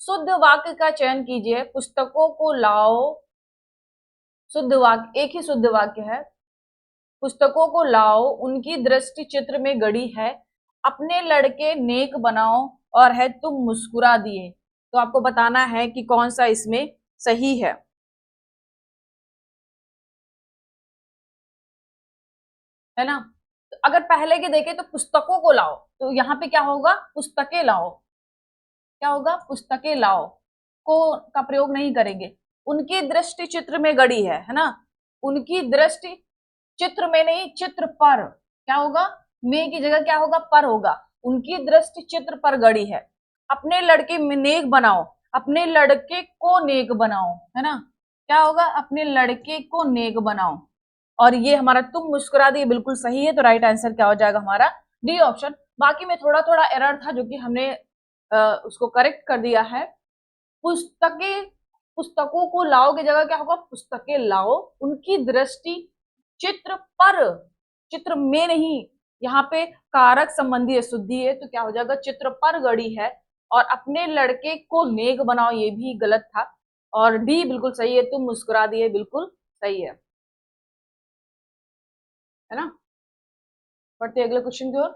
शुद्ध वाक्य का चयन कीजिए, पुस्तकों को लाओ शुद्ध वाक्य, एक ही शुद्ध वाक्य है। पुस्तकों को लाओ, उनकी दृष्टि चित्र में गड़ी है, अपने लड़के नेक बनाओ और है तुम मुस्कुरा दिए। तो आपको बताना है कि कौन सा इसमें सही है ना। तो अगर पहले के देखें तो पुस्तकों को लाओ, तो यहाँ पे क्या होगा, पुस्तकें लाओ। क्या होगा, पुस्तकें लाओ को का प्रयोग नहीं करेंगे। उनकी दृष्टि चित्र में गड़ी है ना। उनकी दृष्टि चित्र में नहीं, चित्र पर। क्या होगा, में की जगह क्या होगा, पर होगा। उनकी दृष्टि चित्र पर गड़ी है। अपने लड़के में नेक बनाओ, अपने लड़के को नेक बनाओ, है ना। क्या होगा, अपने लड़के को नेक बनाओ। और ये हमारा तुम मुस्कुरा दिए बिल्कुल सही है, तो राइट आंसर क्या हो जाएगा हमारा, डी ऑप्शन। बाकी में थोड़ा थोड़ा एरर था जो कि हमने उसको करेक्ट कर दिया है। पुस्तकें, पुस्तकों को लाओ की जगह क्या होगा, पुस्तकें लाओ। उनकी दृष्टि चित्र पर, चित्र में नहीं, यहाँ पे कारक संबंधी अशुद्धि है, तो क्या हो जाएगा, चित्र पर गड़ी है। और अपने लड़के को नेक बनाओ, ये भी गलत था। और डी बिल्कुल सही है, तुम मुस्कुरा दिए बिल्कुल सही है ना। बढ़ते अगले क्वेश्चन की ओर।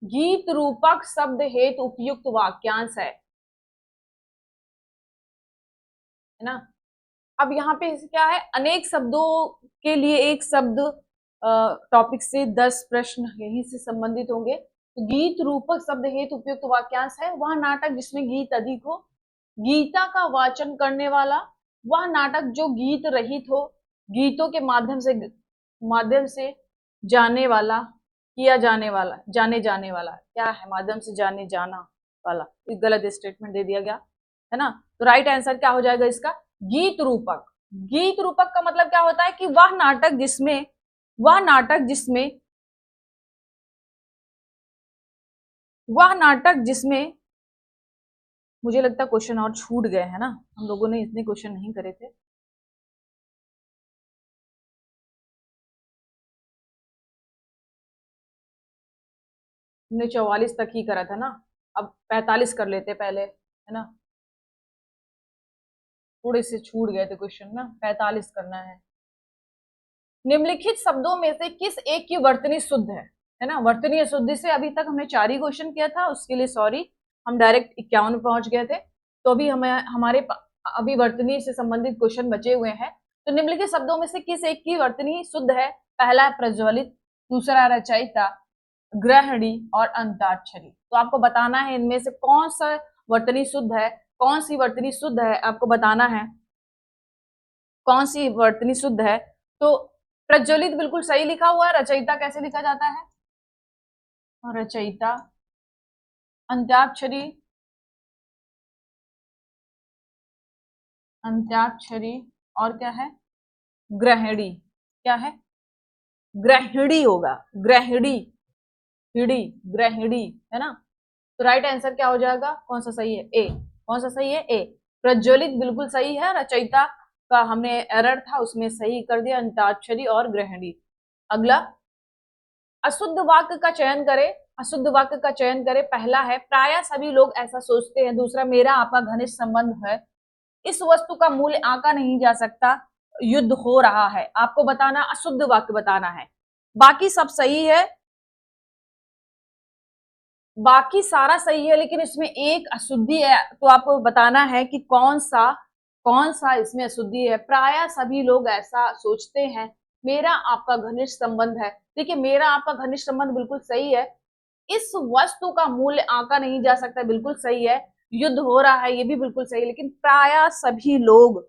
गीत रूपक शब्द हेतु उपयुक्त वाक्यांश है ना। अब यहाँ पे क्या है, अनेक शब्दों के लिए एक शब्द टॉपिक से 10 प्रश्न यही से संबंधित होंगे। तो गीत रूपक शब्द हेतु उपयुक्त वाक्यांश है वह नाटक जिसमें गीत अधिक हो, गीता का वाचन करने वाला, वह नाटक जो गीत रहित हो, गीतों के माध्यम से जाने वाला, किया जाने वाला, जाने जाने वाला, क्या है, माध्यम से जाने जाना वाला। एक गलत स्टेटमेंट दे दिया गया है ना। तो राइट आंसर क्या हो जाएगा इसका, गीत रूपक। गीत रूपक का मतलब क्या होता है कि वह नाटक जिसमें मुझे लगता है क्वेश्चन और छूट गए हैं ना, हम लोगों ने इतने क्वेश्चन नहीं करे थे। हमने 44 तक ही करा था ना, अब 45 कर लेते पहले, है ना। थोड़े से छूट गए थे क्वेश्चन ना, 45 करना है। निम्नलिखित शब्दों में से किस एक की वर्तनी शुद्ध है ना। वर्तनी अशुद्धि से अभी तक हमने 4 ही क्वेश्चन किया था, उसके लिए सॉरी, हम डायरेक्ट 51 पहुंच गए थे। तो अभी हमारे अभी वर्तनी से संबंधित क्वेश्चन बचे हुए हैं। तो निम्नलिखित शब्दों में से किस एक की वर्तनी शुद्ध है। पहला प्रज्वलित, दूसरा रचयिता, ग्रहणी और अंताक्षरी। तो आपको बताना है इनमें से कौन सा वर्तनी शुद्ध है, कौन सी वर्तनी शुद्ध है, आपको बताना है कौन सी वर्तनी शुद्ध है। तो प्रज्वलित बिल्कुल सही लिखा हुआ है। रचयिता कैसे लिखा जाता है, रचयिता, अंत्याक्षरी, अंत्याक्षरी, और क्या है, ग्रहणी। क्या है, ग्रहणी होगा, ग्रहणी, हिड़ी, ग्रहणी, है ना। तो राइट आंसर क्या हो जाएगा, कौन सा सही है, ए। कौन सा सही है, ए। प्रज्वलित बिल्कुल सही है, रचयिता का हमने एरर था उसमें सही कर दिया, अंताक्षरी और ग्रहणी। अगला, अशुद्ध वाक्य का चयन करें। अशुद्ध वाक्य का चयन करें। पहला है प्रायः सभी लोग ऐसा सोचते हैं। दूसरा, मेरा आपका घनिष्ठ संबंध है। इस वस्तु का मूल्य आंका नहीं जा सकता, युद्ध हो रहा है। आपको बताना, अशुद्ध वाक्य बताना है। बाकी सब सही है, बाकी सारा सही है, लेकिन इसमें एक अशुद्धि है। तो आपको बताना है कि कौन सा इसमें अशुद्धि है। प्रायः सभी लोग ऐसा सोचते हैं, मेरा आपका घनिष्ठ संबंध है। देखिए, मेरा आपका घनिष्ठ संबंध बिल्कुल सही है। इस वस्तु का मूल्य आंका नहीं जा सकता, बिल्कुल सही है। युद्ध हो रहा है, ये भी बिल्कुल सही है। लेकिन प्रायः सभी लोग,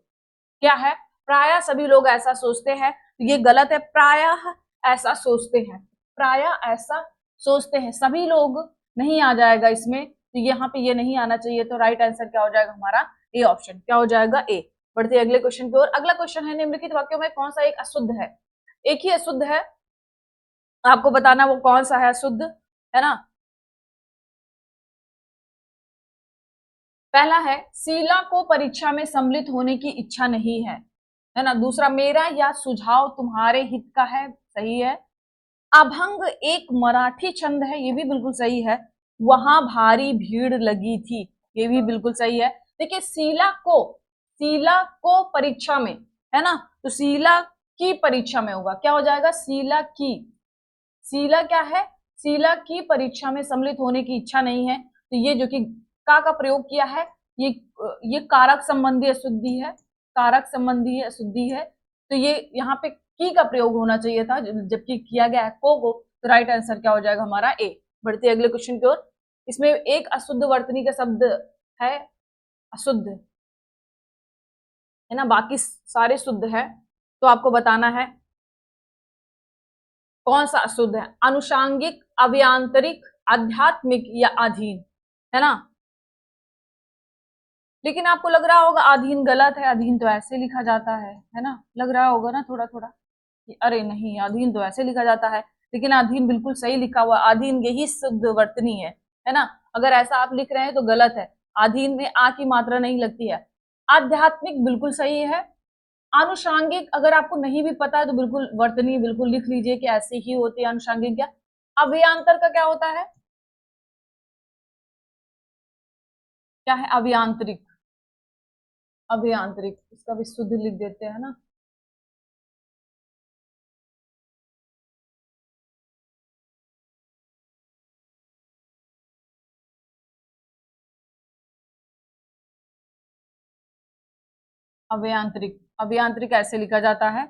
क्या है, प्रायः सभी लोग ऐसा सोचते हैं, ये गलत है। प्रायः ऐसा सोचते हैं, प्रायः ऐसा सोचते हैं, सभी लोग नहीं आ जाएगा इसमें, तो यहाँ पे ये नहीं आना चाहिए। तो राइट आंसर क्या हो जाएगा हमारा, ए ऑप्शन। क्या हो जाएगा, ए। बढ़ते अगले क्वेश्चन की ओर। अगला क्वेश्चन है, निम्नलिखित वाक्यों में कौन सा एक अशुद्ध है। एक ही अशुद्ध है, आपको बताना वो कौन सा है अशुद्ध, है ना। पहला है, शीला को परीक्षा में सम्मिलित होने की इच्छा नहीं है ना। दूसरा, मेरा यह सुझाव तुम्हारे हित का है, सही है। अभंग एक मराठी छंद है, ये भी बिल्कुल सही है। वहां भारी भीड़ लगी थी, ये भी बिल्कुल सही है। देखिए शीला को परीक्षा में, है ना, तो शीला की परीक्षा में होगा, क्या हो जाएगा, शीला की। शीला क्या है, शीला की परीक्षा में सम्मिलित होने की इच्छा नहीं है, तो ये जो कि का प्रयोग किया है, ये कारक संबंधी अशुद्धि है, कारक संबंधी अशुद्धि है, तो ये यहाँ पे की का प्रयोग होना चाहिए था, जबकि किया गया है को। तो राइट आंसर क्या हो जाएगा हमारा ए। बढ़ते अगले क्वेश्चन की ओर। इसमें एक अशुद्ध वर्तनी का शब्द है, अशुद्ध, है ना, बाकी सारे शुद्ध है, तो आपको बताना है कौन सा अशुद्ध है। अनुषांगिक, अभियांत्रिक, आध्यात्मिक या अधीन, है ना। लेकिन आपको लग रहा होगा अधीन गलत है, अधीन तो ऐसे लिखा जाता है ना, लग रहा होगा ना थोड़ा थोड़ा, अरे नहीं अधीन तो ऐसे लिखा जाता है, लेकिन अधीन बिल्कुल सही लिखा हुआ, अधीन यही शुद्ध वर्तनी है ना। अगर ऐसा आप लिख रहे हैं तो गलत है, अधीन में आ की मात्रा नहीं लगती है। आध्यात्मिक बिल्कुल सही है। आनुषांगिक अगर आपको नहीं भी पता है तो बिल्कुल वर्तनी बिल्कुल लिख लीजिए कि ऐसी ही होती है आनुषांगिक। क्या अभियांतर का क्या होता है, क्या है अभियांत्रिक, अभियांत्रिक इसका भी शुद्ध लिख देते हैं ना। अभियांत्रिक, अभियांत्रिक ऐसे लिखा जाता है,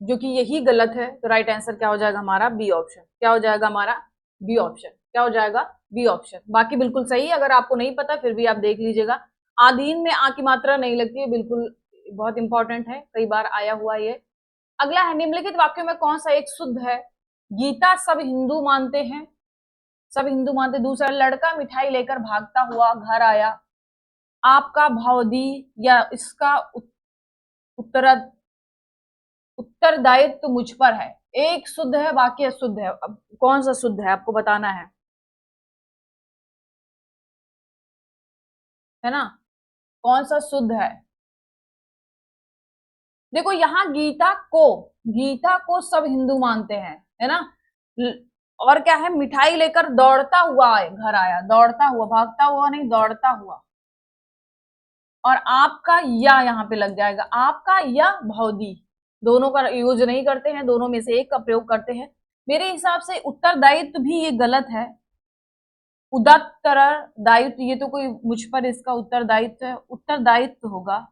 जो कि यही गलत है, तो राइट आंसर क्या हो जाएगा हमारा बी ऑप्शन। क्या हो जाएगा हमारा बी ऑप्शन, क्या हो जाएगा बी ऑप्शन। बाकी बिल्कुल सही, अगर आपको नहीं पता फिर भी आप देख लीजिएगा। आधीन में आ की मात्रा नहीं लगती है, बिल्कुल बहुत इंपॉर्टेंट है, कई बार आया हुआ ये। अगला है निम्नलिखित वाक्यों में कौन सा एक शुद्ध है। गीता सब हिंदू मानते हैं, सब हिंदू मानते। दूसरा, लड़का मिठाई लेकर भागता हुआ घर आया, आपका भावदी या इसका उत्तर उत्तरदायित्व तो मुझ पर है। एक शुद्ध है बाकी अशुद्ध है, अब कौन सा शुद्ध है आपको बताना है ना, कौन सा शुद्ध है। देखो यहाँ गीता को सब हिंदू मानते हैं, है ना। और क्या है, मिठाई लेकर दौड़ता हुआ घर आया, दौड़ता हुआ, भागता हुआ नहीं, दौड़ता हुआ। और आपका या यहाँ पे लग जाएगा, आपका या भौदी, दोनों का यूज नहीं करते हैं, दोनों में से एक का प्रयोग करते हैं। मेरे हिसाब से उत्तरदायित्व भी ये गलत है, दायित्व, ये तो कोई मुझ पर इसका उत्तरदायित्व है, उत्तरदायित्व होगा,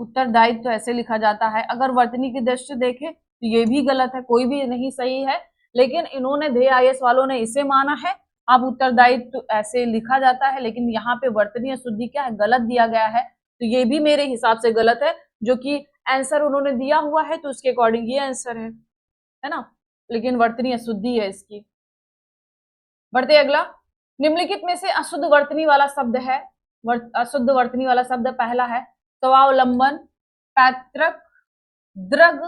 उत्तरदायित्व ऐसे लिखा जाता है। अगर वर्तनी की दृष्टि से देखें तो ये भी गलत है, कोई भी नहीं सही है, लेकिन इन्होंने ध्येय आईएएस वालों ने इसे माना है। अब उत्तरदायित्व ऐसे लिखा जाता है, लेकिन यहाँ पे वर्तनी अशुद्धि क्या है, गलत दिया गया है, तो ये भी मेरे हिसाब से गलत है, जो कि आंसर उन्होंने दिया हुआ है तो उसके अकॉर्डिंग ये आंसर है ना, लेकिन वर्तनी अशुद्धि है इसकी। बढ़ते अगला, निम्नलिखित में से अशुद्ध वर्तनी वाला शब्द है, अशुद्ध वर्तनी वाला शब्द पहला है स्वावलंबन, पैतृक, द्रग,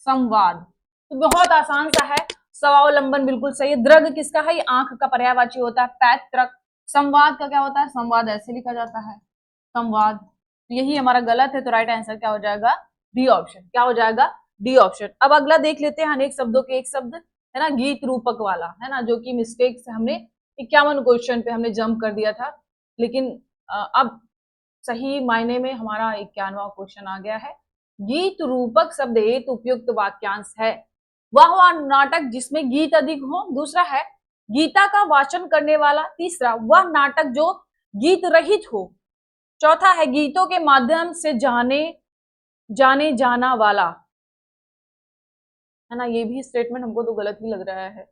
संवाद। तो बहुत आसान सा है, स्वावलंबन बिल्कुल सही है। द्रग किसका है, ये आंख का पर्यायवाची होता है। पैतृक, संवाद का क्या होता है, संवाद ऐसे लिखा जाता है, संवाद। तो यही हमारा गलत है, तो राइट आंसर क्या हो जाएगा, डी ऑप्शन। क्या हो जाएगा, डी ऑप्शन। अब अगला देख लेते हैं, अनेक शब्दों के एक शब्द, है ना, गीत रूपक वाला, है ना, जो कि मिस्टेक से हमने 51 क्वेश्चन पे हमने जंप कर दिया था, लेकिन अब सही मायने में हमारा 51वां क्वेश्चन आ गया है। गीत रूपक शब्द हेतु उपयुक्त वाक्यांश है, वह नाटक जिसमें गीत अधिक हो। दूसरा है गीता का वाचन करने वाला। तीसरा, वह नाटक जो गीत रहित हो। चौथा है गीतों के माध्यम से जाने जाना वाला, है ना। ये भी स्टेटमेंट हमको तो गलत ही लग रहा है,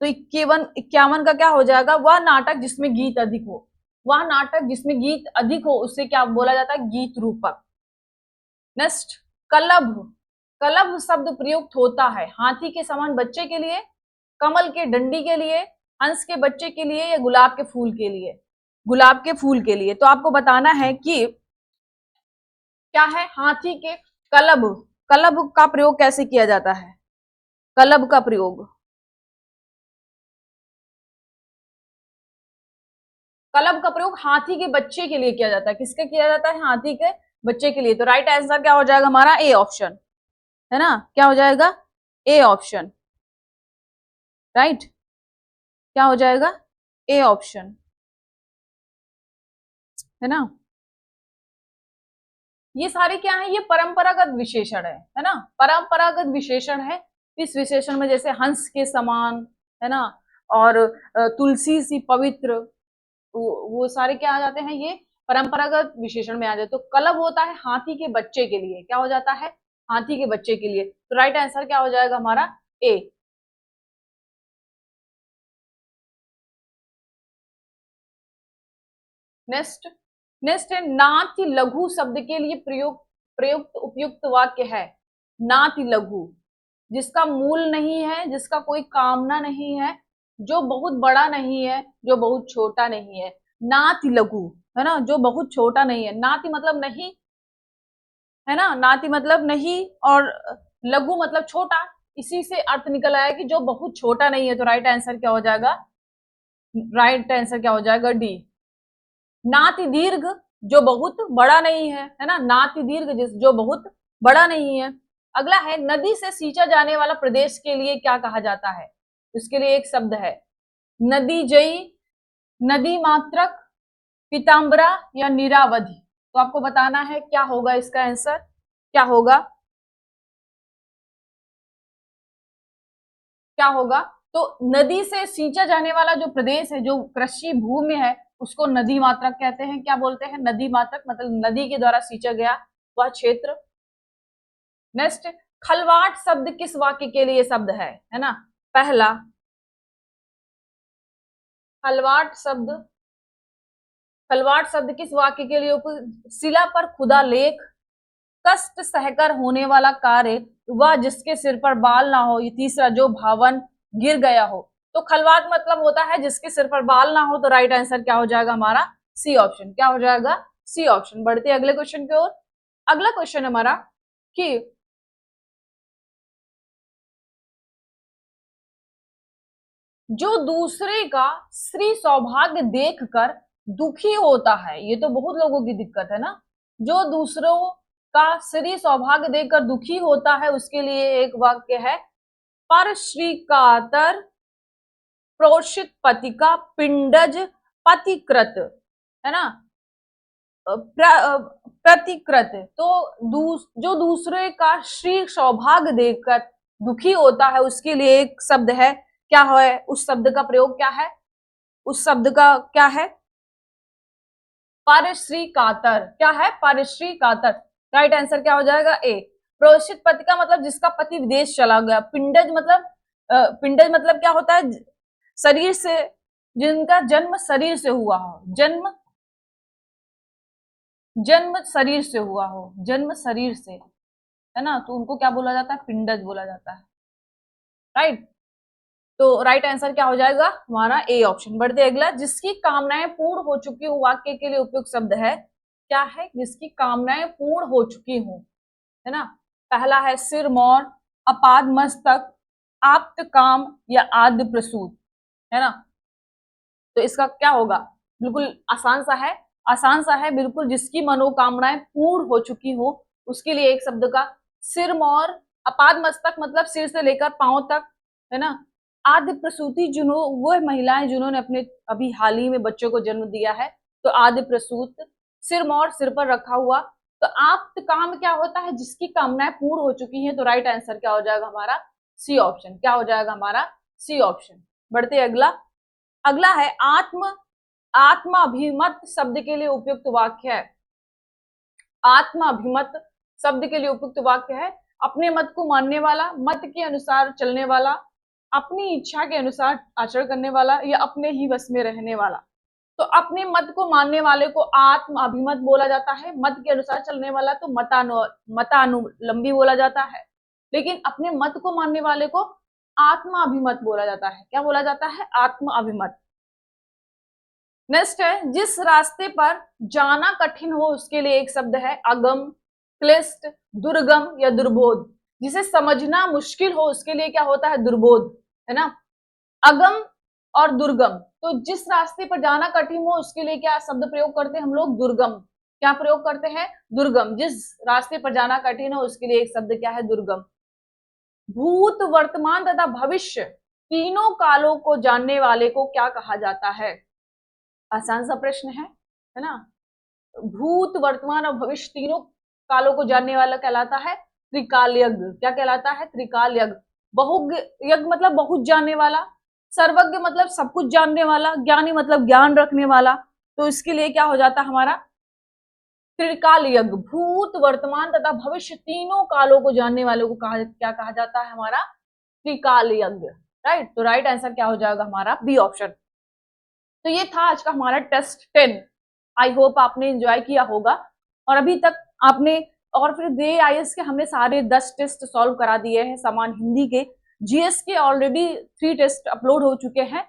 तो 51 का क्या हो जाएगा, वह नाटक जिसमें गीत अधिक हो। वह नाटक जिसमें गीत अधिक हो उससे क्या बोला जाता है, गीत रूपक। नेक्स्ट, कलभ, कलभ शब्द प्रयुक्त होता है हाथी के समान बच्चे के लिए, कमल के डंडी के लिए, हंस के बच्चे के लिए, या गुलाब के फूल के लिए। गुलाब के फूल के लिए। तो आपको बताना है कि क्या है, हाथी के कलभ, कलभ का प्रयोग कैसे किया जाता है, कलभ का प्रयोग, कलभ का प्रयोग हाथी के बच्चे के लिए किया जाता है। किसके किया जाता है, हाथी के बच्चे के लिए। तो राइट आंसर क्या हो जाएगा हमारा, ए ऑप्शन, है ना। क्या हो जाएगा, ए ऑप्शन, राइट। क्या हो जाएगा, ए ऑप्शन, है ना। ये सारे क्या है, ये परंपरागत विशेषण है ना, परंपरागत विशेषण है। इस विशेषण में जैसे हंस के समान, है ना, और तुलसी सी पवित्र, वो सारे क्या आ जाते हैं, ये परंपरागत विशेषण में आ जाते। तो कलब होता है हाथी के बच्चे के लिए, क्या हो जाता है, हाथी के बच्चे के लिए। तो राइट आंसर क्या हो जाएगा हमारा, ए। नेक्स्ट, नेक्स्ट है नाति लघु शब्द के लिए प्रयुक्त प्रयुक्त उपयुक्त वाक्य है। नाति लघु, जिसका मूल नहीं है, जिसका कोई कामना नहीं है, जो बहुत बड़ा नहीं है, जो बहुत छोटा नहीं है। नाति लघु, है ना, जो बहुत छोटा नहीं है। नाति मतलब नहीं, है ना, नाति मतलब नहीं, और लघु मतलब छोटा। इसी से अर्थ निकल आया कि जो बहुत छोटा नहीं है। तो राइट आंसर क्या हो जाएगा, राइट आंसर क्या हो जाएगा, डी। नाति दीर्घ, जो बहुत बड़ा नहीं है ना, नाति दीर्घ जो बहुत बड़ा नहीं है। अगला है नदी से सींचा जाने वाला प्रदेश के लिए क्या कहा जाता है। इसके लिए एक शब्द है, नदी जयी, नदी मात्रक, पीताम्बरा या नीरावधि। तो आपको बताना है क्या होगा इसका आंसर, क्या होगा, क्या होगा। तो नदी से सींचा जाने वाला जो प्रदेश है, जो कृषि भूमि है, उसको नदी मात्रक कहते हैं। क्या बोलते हैं, नदी मात्रक, मतलब नदी के द्वारा सींचा गया वह क्षेत्र। नेक्स्ट, खलवाट शब्द किस वाक्य के लिए शब्द है ना। पहला, खलवाट शब्द, खलवाट शब्द किस वाक्य के लिए, शिला पर खुदा लेख, कष्ट सहकर होने वाला कार्य, वह जिसके सिर पर बाल ना हो। ये तीसरा, जो भवन गिर गया हो। तो खलवाट मतलब होता है जिसके सिर पर बाल ना हो। तो राइट आंसर क्या हो जाएगा हमारा, सी ऑप्शन। क्या हो जाएगा, सी ऑप्शन। बढ़ते अगले क्वेश्चन की ओर। अगला क्वेश्चन हमारा कि जो दूसरे का श्री सौभाग्य देखकर दुखी होता है, ये तो बहुत लोगों की दिक्कत है ना, जो दूसरों का श्री सौभाग्य देखकर दुखी होता है, उसके लिए एक वाक्य है, पर श्रीकातर प्रोषित पति का पिंडज पतिकृत, है ना, प्रतिकृत। तो जो दूसरे का श्री सौभाग्य देखकर दुखी होता है, उसके लिए एक शब्द है, क्या है, उस शब्द का प्रयोग क्या है, उस शब्द का क्या है, परश्री कातर। क्या है, परश्री कातर। राइट आंसर क्या हो जाएगा, ए। प्रोषित पति का मतलब जिसका पति विदेश चला गया। पिंडज मतलब पिंडज मतलब क्या होता है, शरीर से, जिनका जन्म शरीर से हुआ हो, जन्म, जन्म शरीर से हुआ हो, जन्म शरीर से, है ना, तो उनको क्या बोला जाता है, पिंडज बोला जाता है। राइट, तो राइट आंसर क्या हो जाएगा हमारा, ए ऑप्शन। बढ़ते अगला, जिसकी कामनाएं पूर्ण हो चुकी हो, वाक्य के लिए उपयुक्त शब्द है, क्या है, जिसकी कामनाएं पूर्ण हो चुकी हो, है ना। पहला है सिर मोर, अपाद मस्तक, आप्त काम या आद्य प्रसूत, है ना। तो इसका क्या होगा, बिल्कुल आसान सा है, आसान सा है बिल्कुल। जिसकी मनोकामनाएं पूर्ण हो चुकी हो, उसके लिए एक शब्द का सिर मोर, अपाद मस्तक मतलब सिर से लेकर पांव तक, है ना। आद्य प्रसूति, जिन्हों वो महिलाएं जिन्होंने अपने अभी हाल ही में बच्चों को जन्म दिया है, तो आद्य प्रसूत। सिर मोर, सिर पर रखा हुआ। तो आप्त काम क्या होता है, जिसकी कामनाएं पूर्ण हो चुकी हैं। तो राइट आंसर क्या हो जाएगा हमारा, सी ऑप्शन। क्या हो जाएगा हमारा, सी ऑप्शन। बढ़ते अगला, अगला है आत्म, आत्म अभिमत शब्द के लिए उपयुक्त वाक्य है। आत्म अभिमत शब्द के लिए उपयुक्त वाक्य है, अपने मत को मानने वाला, मत के अनुसार चलने वाला, अपनी इच्छा के अनुसार आचरण करने वाला, या अपने ही वश में रहने वाला। तो अपने मत को मानने वाले को आत्म अभिमत बोला जाता है। मत के अनुसार चलने वाला तो मतानुलंबी बोला जाता है। लेकिन अपने मत को मानने वाले को आत्म अभिमत बोला जाता है। क्या बोला जाता है, आत्म अभिमत। नेक्स्ट है, जिस रास्ते पर जाना कठिन हो, उसके लिए एक शब्द है, अगम, क्लिष्ट, दुर्गम या दुर्बोध। जिसे समझना मुश्किल हो, उसके लिए क्या होता है, दुर्बोध, है ना। अगम और दुर्गम, तो जिस रास्ते पर जाना कठिन हो, उसके लिए क्या शब्द प्रयोग करते हैं हम लोग, दुर्गम। क्या प्रयोग करते हैं, दुर्गम। जिस रास्ते पर जाना कठिन हो, उसके लिए एक शब्द क्या है, दुर्गम। भूत, वर्तमान तथा भविष्य तीनों कालों को जानने वाले को क्या कहा जाता है। आसान सा प्रश्न है ना। भूत, वर्तमान और भविष्य तीनों कालों को जानने वाला कहलाता है त्रिकाल यज्ञ। क्या कहलाता है? त्रिकाल यज्ञ। बहुज्ञ यज्ञ मतलब बहुत जानने वाला, सर्वज्ञ मतलब सब कुछ जानने वाला, ज्ञानी मतलब ज्ञान रखने वाला। तो इसके लिए क्या हो जाता है हमारा? त्रिकाल यज्ञ। भूत, वर्तमान तथा भविष्य तीनों कालों को जानने वालों को क्या कहा जाता है? हमारा त्रिकाल यज्ञ। राइट, तो राइट आंसर क्या हो जाएगा हमारा? B option. तो ये था आज का हमारा टेस्ट 10। आई होप आपने एंजॉय किया होगा और अभी तक आपने, और फिर DAIS के हमने सारे 10 टेस्ट सॉल्व करा दिए हैं। समान हिंदी के, GS के ऑलरेडी 3 टेस्ट अपलोड हो चुके हैं,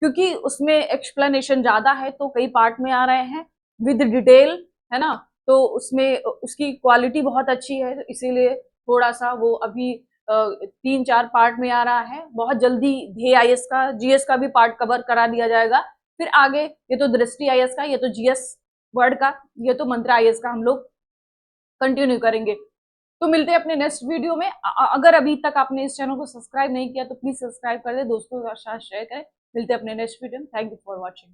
क्योंकि उसमें एक्सप्लेनेशन ज्यादा है तो कई पार्ट में आ रहे हैं विद डिटेल, है ना। तो उसमें उसकी क्वालिटी बहुत अच्छी है, तो इसीलिए थोड़ा सा वो अभी 3-4 पार्ट में आ रहा है। बहुत जल्दी DAIS का, GS का भी पार्ट कवर करा दिया जाएगा। फिर आगे ये तो दृष्टि IAS का, ये तो GS वर्ड का, ये तो मंत्र IAS का हम लोग कंटिन्यू करेंगे। तो मिलते हैं अपने नेक्स्ट वीडियो में। अगर अभी तक आपने इस चैनल को सब्सक्राइब नहीं किया तो प्लीज सब्सक्राइब कर दे, दोस्तों के साथ शेयर करें। मिलते हैं अपने नेक्स्ट वीडियो में। Thank you for watching.